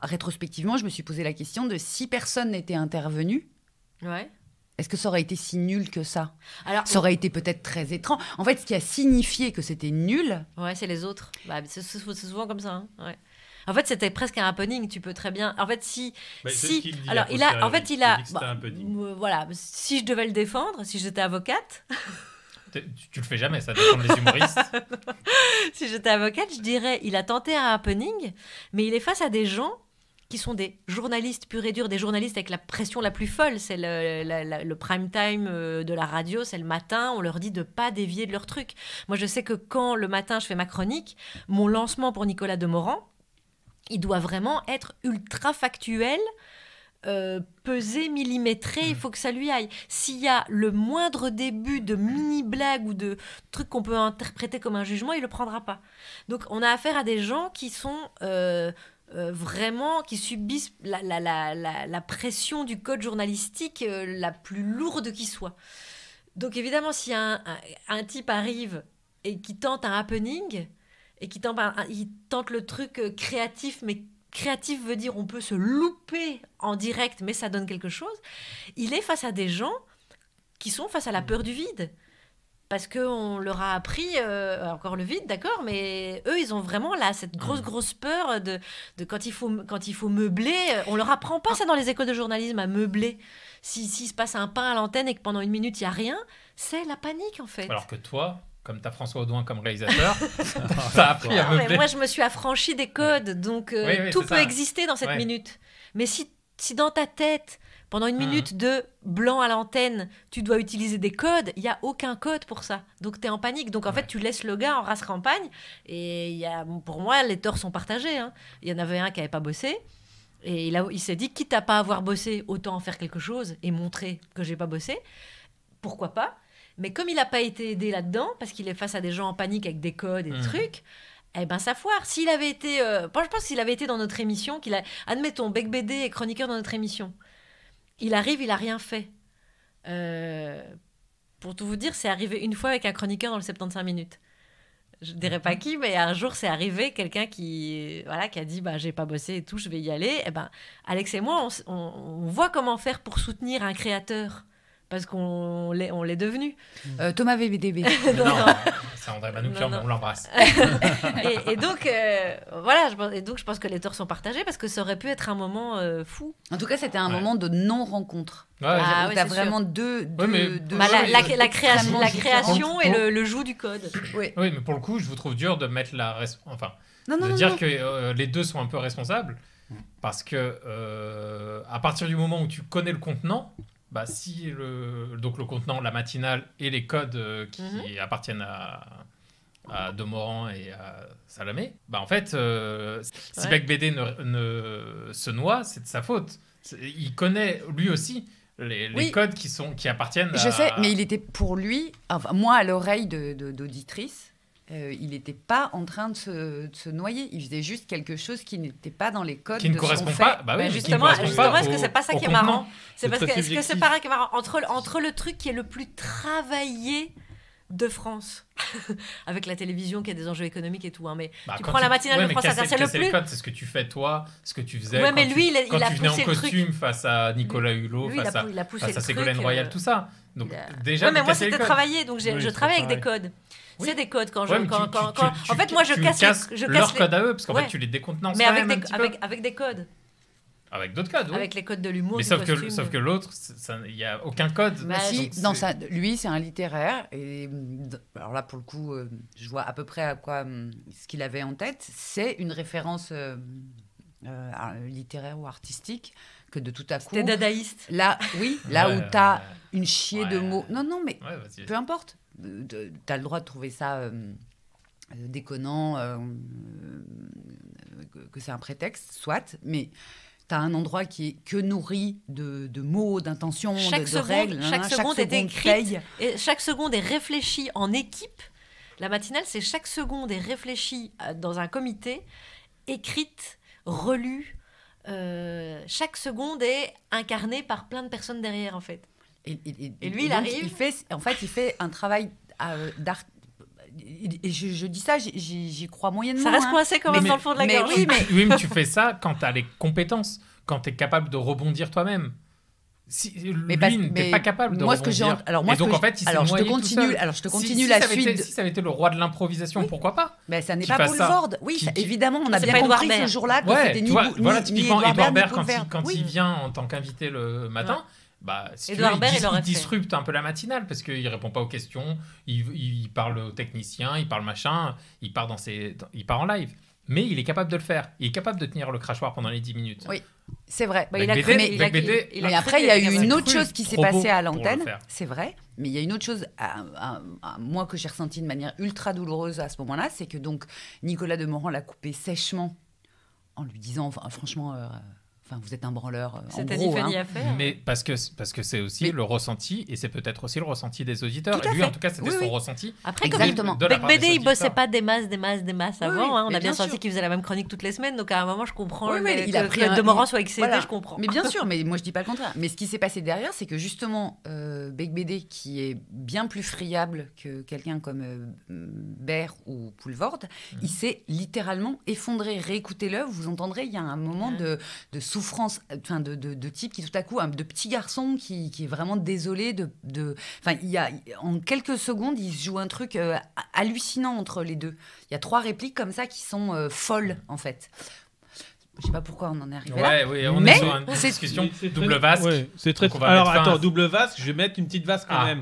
rétrospectivement, je me suis posé la question de si personne n'était intervenu, Ouais. est-ce que ça aurait été si nul que ça? Alors, Ça aurait été peut-être très étrange. En fait, ce qui a signifié que c'était nul, ouais, c'est les autres. C'est souvent comme ça. Hein. Ouais. En fait, c'était presque un happening. Tu peux très bien. En fait, si. Bah, c'est si... ce qu'il dit Alors, a il a. En posteriori. fait, il a. dit que c'était un happening. Voilà. Si je devais le défendre, si j'étais avocate, Tu le fais jamais, ça dépend des humoristes. si j'étais avocate, je dirais, il a tenté un happening, mais il est face à des gens qui sont des journalistes purs et durs, des journalistes avec la pression la plus folle. C'est le prime time de la radio, c'est le matin, on leur dit de pas dévier de leur truc. Moi, je sais que quand le matin, je fais ma chronique, mon lancement pour Nicolas Demorand, il doit vraiment être ultra factuel, pesé, millimétré, il faut que ça lui aille. S'il y a le moindre début de mini-blague ou de truc qu'on peut interpréter comme un jugement, il le prendra pas. Donc, on a affaire à des gens qui sont... vraiment qui subissent la pression du code journalistique la plus lourde qui soit. Donc évidemment, si un type arrive et qui tente un happening et il tente le truc créatif, mais créatif veut dire on peut se louper en direct, mais ça donne quelque chose, il est face à des gens qui sont face à la peur du vide. Parce qu'on leur a appris, encore le vide, d'accord, mais eux, ils ont vraiment là, cette grosse peur de quand il faut meubler. On leur apprend pas ça dans les écoles de journalisme, à meubler. S'il se passe un pain à l'antenne et que pendant 1 minute, il n'y a rien, c'est la panique, en fait. Alors que toi, comme tu as François Audouin comme réalisateur, tu as appris à meubler. Mais moi, je me suis affranchie des codes, donc tout peut exister dans cette minute. Mais si dans ta tête... Pendant 1 minute de blanc à l'antenne, tu dois utiliser des codes. Il n'y a aucun code pour ça. Donc, tu es en panique. Donc, en fait, tu laisses le gars en race campagne. Et pour moi, les torts sont partagés. Hein. Il y en avait un qui n'avait pas bossé. Et il s'est dit, quitte à pas avoir bossé, autant en faire quelque chose et montrer que j'ai pas bossé. Pourquoi pas ? Mais comme il n'a pas été aidé là-dedans, parce qu'il est face à des gens en panique avec des codes et des trucs... Eh ben ça foire. S'il avait été... je pense s'il avait été dans notre émission, admettons, Bec BD est chroniqueur dans notre émission. Il arrive, il n'a rien fait. Pour tout vous dire, c'est arrivé une fois avec un chroniqueur dans le 75 minutes. Je ne dirais pas qui, mais un jour, c'est arrivé quelqu'un qui a dit « j'ai pas bossé et tout, je vais y aller ». Eh ben, Alex et moi, on voit comment faire pour soutenir un créateur. Parce qu'on l'est devenu. Thomas VDB. non, c'est André Manoukian, mais on l'embrasse. et donc, voilà, je pense que les torts sont partagés parce que ça aurait pu être un moment fou. En tout cas, c'était un moment de non-rencontre. Ouais, où t'as vraiment deux la création et le joug du code. Oui, mais pour le coup, je vous trouve dur de mettre dire que les deux sont un peu responsables. Parce que à partir du moment où tu connais le contenant, si le contenant, la matinale et les codes qui appartiennent à Demorand et à Salamé, en fait, si Bec BD ne se noie, c'est de sa faute. Il connaît lui aussi les codes qui appartiennent à... Je sais, mais il était pour lui, enfin, moi à l'oreille d'auditrice, il n'était pas en train de se noyer. Il faisait juste quelque chose qui n'était pas dans les codes qui ne correspond pas. Justement, est-ce que c'est pas ça qui est marrant ? C'est parce que est-ce que c'est pareil qui est marrant entre le truc qui est le plus travaillé de France, avec la télévision qui a des enjeux économiques et tout, hein, mais tu prends la matinale de France Inter, c'est le plus. C'est ce que tu fais toi, ce que tu faisais. Ouais, mais lui, quand il a tu venais en poussé costume face à Nicolas Hulot, face à Ségolène Royal, tout ça. Donc déjà. Mais moi c'était travaillé, donc je travaille avec des codes. C'est des codes quand je. En fait, moi je casse leurs codes à eux, parce qu'en fait tu les décontenances. Mais avec des codes. Avec d'autres codes, oui. Avec les codes de l'humour, mais sauf que l'autre, il n'y a aucun code. Lui, c'est un littéraire. Et alors là, pour le coup, je vois à peu près à quoi ce qu'il avait en tête. C'est une référence littéraire ou artistique que de tout à coup... T'es dadaïste. Là, où t'as une chier de mots. Non, mais peu importe. T'as le droit de trouver ça... déconnant, que c'est un prétexte, soit, mais t'as un endroit qui est que nourri de mots, d'intentions, de règles. Chaque seconde est écrite, et chaque seconde est réfléchie en équipe. La matinale, c'est chaque seconde est réfléchie dans un comité, écrite, relue. Chaque seconde est incarnée par plein de personnes derrière, en fait. Et lui, il arrive... Il fait un travail d'art. Et je dis ça, j'y crois moyennement. Ça reste coincé quand même dans le fond de la gorge. Oui, mais tu fais ça quand tu as les compétences, quand tu es capable de rebondir toi-même. Lui n'était pas capable de rebondir. Je te continue la suite. Si ça avait été le roi de l'improvisation, pourquoi pas ? Mais ça n'est pas Boulevard. Oui, évidemment, on a bien compris ce jour-là que c'était ni Édouard Baird, quand il vient en tant qu'invité le matin... il disrupte un peu la matinale parce qu'il répond pas aux questions, il parle aux techniciens, il parle machin, il part en live. mais il est capable de le faire. Il est capable de tenir le crachoir pendant les 10 minutes. Oui. C'est vrai. Bah, il a Bec cru, BD, il a- Bec BD, il a Mais cru après, il qu'il y a était eu capable. une autre cru chose qui s'est trop beau passée à pour le l'antenne, faire. c'est vrai. Mais il y a une autre chose, moi, que j'ai ressenti de manière ultra douloureuse à ce moment-là, c'est que donc Nicolas Demorand l'a coupé sèchement en lui disant, franchement, vous êtes un branleur. En C'était gros, Tiffany hein. à faire. Mais parce que c'est aussi Mais- le ressenti, et c'est peut-être aussi le ressenti des auditeurs. Tout à Et lui, fait. en tout cas, c'était Oui, son oui. ressenti. Après, Exactement. De la Bec part des BD, il bossait auditeurs. pas des masses avant. oui, Hein. On mais a bien bien senti sûr. qu'il faisait la même chronique toutes les semaines. Donc à un moment, je comprends Oui, oui, il que a pris un- Demorand soit excédé, Voilà. je comprends. Mais bien sûr, mais moi je dis pas le contraire. Mais ce qui s'est passé derrière, c'est que justement, Bec BD, qui est bien plus friable que quelqu'un comme Baird ou Poulvord, il s'est littéralement effondré. Réécoutez-le, vous entendrez, il y a un moment de souffrance, enfin de type qui tout à coup, de petit garçon qui est vraiment désolé il y a, en quelques secondes, il se joue un truc hallucinant entre les deux. Il y a 3 répliques comme ça qui sont folles en fait. Je sais pas pourquoi on en est arrivé là. Ouais, oui, on Mais est sur une c'est- discussion C'est double très- vasque. ouais, c'est très. Donc on va Alors mettre fin attends, à- double vasque, je vais mettre une petite vasque quand Ah. même.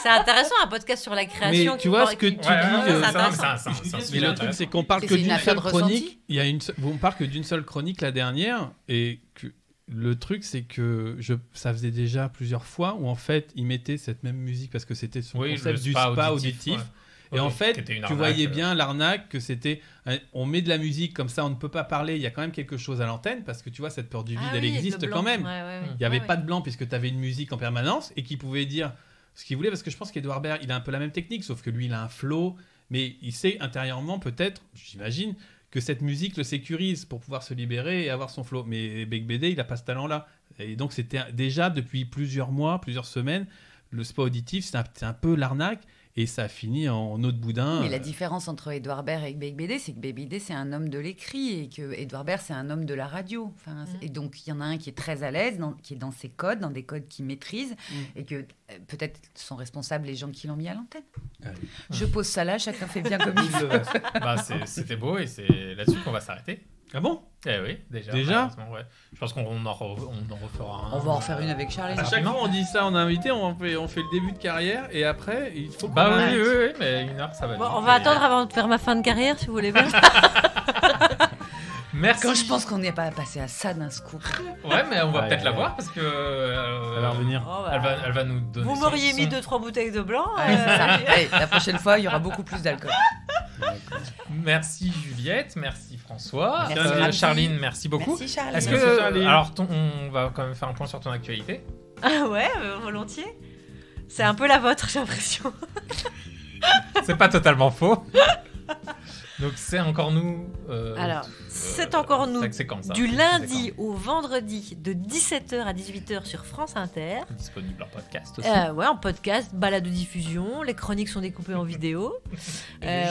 C'est intéressant, un podcast sur la création. Mais tu vois ce que tu Ouais, dis, ouais, c'est c'est intéressant. un Mais sujet le truc, intéressant. c'est qu'on parle Et que c'est une d'une affaire seule de chronique. ressenti. Il y a on parle que d'une seule chronique la dernière, et que le truc, c'est que ça faisait déjà plusieurs fois où en fait il mettait cette même musique parce que c'était son Oui, concept le du spa auditif. ouais. Et en Oui, fait, qui était une tu arnaque, voyais bien l'arnaque que c'était. On met de la musique comme ça, on ne peut pas parler. Il y a quand même quelque chose à l'antenne parce que tu vois, cette peur du vide, Ah elle oui, existe le quand blanc. même. Ouais, ouais, ouais. Il n'y avait Ouais, pas ouais. de blanc puisque tu avais une musique en permanence et qui pouvait dire ce qu'il voulait parce que je pense qu'Edouard Baird, il a un peu la même technique, sauf que lui, il a un flow, mais il sait intérieurement peut-être, j'imagine, que cette musique le sécurise pour pouvoir se libérer et avoir son flow. Mais Bec BD, il n'a pas ce talent-là. Et donc, c'était déjà depuis plusieurs mois, plusieurs semaines, le spa auditif, c'est un peu l'arnaque. Et ça a fini en eau de boudin. Mais la différence entre Edouard Baird et Bec BD, c'est que Bec BD, c'est un homme de l'écrit et que Edouard Baird, c'est un homme de la radio. Et donc, il y en a un qui est très à l'aise, qui est dans ses codes, dans des codes qu'il maîtrise, et que peut-être sont responsables les gens qui l'ont mis à l'antenne. Allez. Je pose ça là, chacun fait bien comme il veut. Bah, c'était beau et c'est là-dessus qu'on va s'arrêter. Ah bon? Eh oui, déjà. Déjà malheureusement, ouais. Je pense qu'on en refera un. On va en faire une avec Charlie. À chaque fois, on dit ça en invité, on fait le début de carrière et après, il faut qu'on Bah arrête. oui, mais 1 heure, ça va Bon, vite. on va attendre avant de faire ma fin de carrière, si vous voulez bien. Merci. Quand je pense qu'on n'est pas passé à ça d'un scoop. Ouais, mais on va Ouais, peut-être la ouais. voir parce que. Elle va revenir. Oh, bah, Elle va nous donner. vous son- m'auriez mis son- 2-3 bouteilles de blanc. Ouais, c'est ça. Allez, la prochaine fois, il y aura beaucoup plus d'alcool. Merci Juliette, merci François. Merci. Charline, merci beaucoup. Merci Charlie. Est-ce Merci, que. Charline. Alors, on va quand même faire un point sur ton actualité. Ah ouais, volontiers. C'est un peu la vôtre, j'ai l'impression. C'est pas totalement faux. Donc, c'est encore nous. Alors, c'est encore nous. C'est quand ça Du C'est lundi au vendredi de 17h à 18h sur France Inter. quand disponible en podcast aussi. Ouais, en podcast, balade de diffusion. Les chroniques sont découpées en vidéo.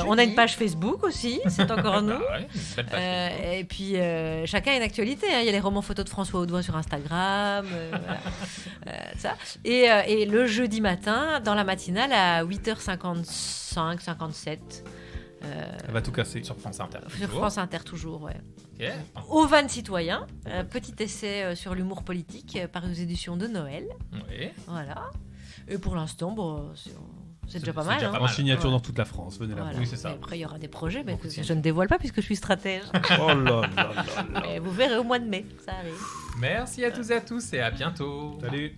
On a une page Facebook aussi, c'est encore nous. Ah ouais, une belle page Facebook. Et puis chacun a une actualité. Hein. Il y a les romans photos de François Audoin sur Instagram, voilà. Ça. Et le jeudi matin, dans la matinale à 8h55, 57. Elle va tout casser. Sur France Inter. Sur toujours. France Inter toujours, ouais. Ok. Au Van Citoyen, petit essai sur l'humour politique paru aux éditions de Noël. Oui. Voilà. Et pour l'instant, bon, c'est déjà pas mal. déjà hein. pas En mal. signature Ouais. dans toute la France, venez la Voilà. voir. Oui, c'est ça. Et après, il y aura des projets, mais Beaucoup que de je ne dévoile pas puisque je suis stratège. Oh là là là là. Mais vous verrez au mois de mai, ça arrive. Merci à tous et à tous et à bientôt. Salut.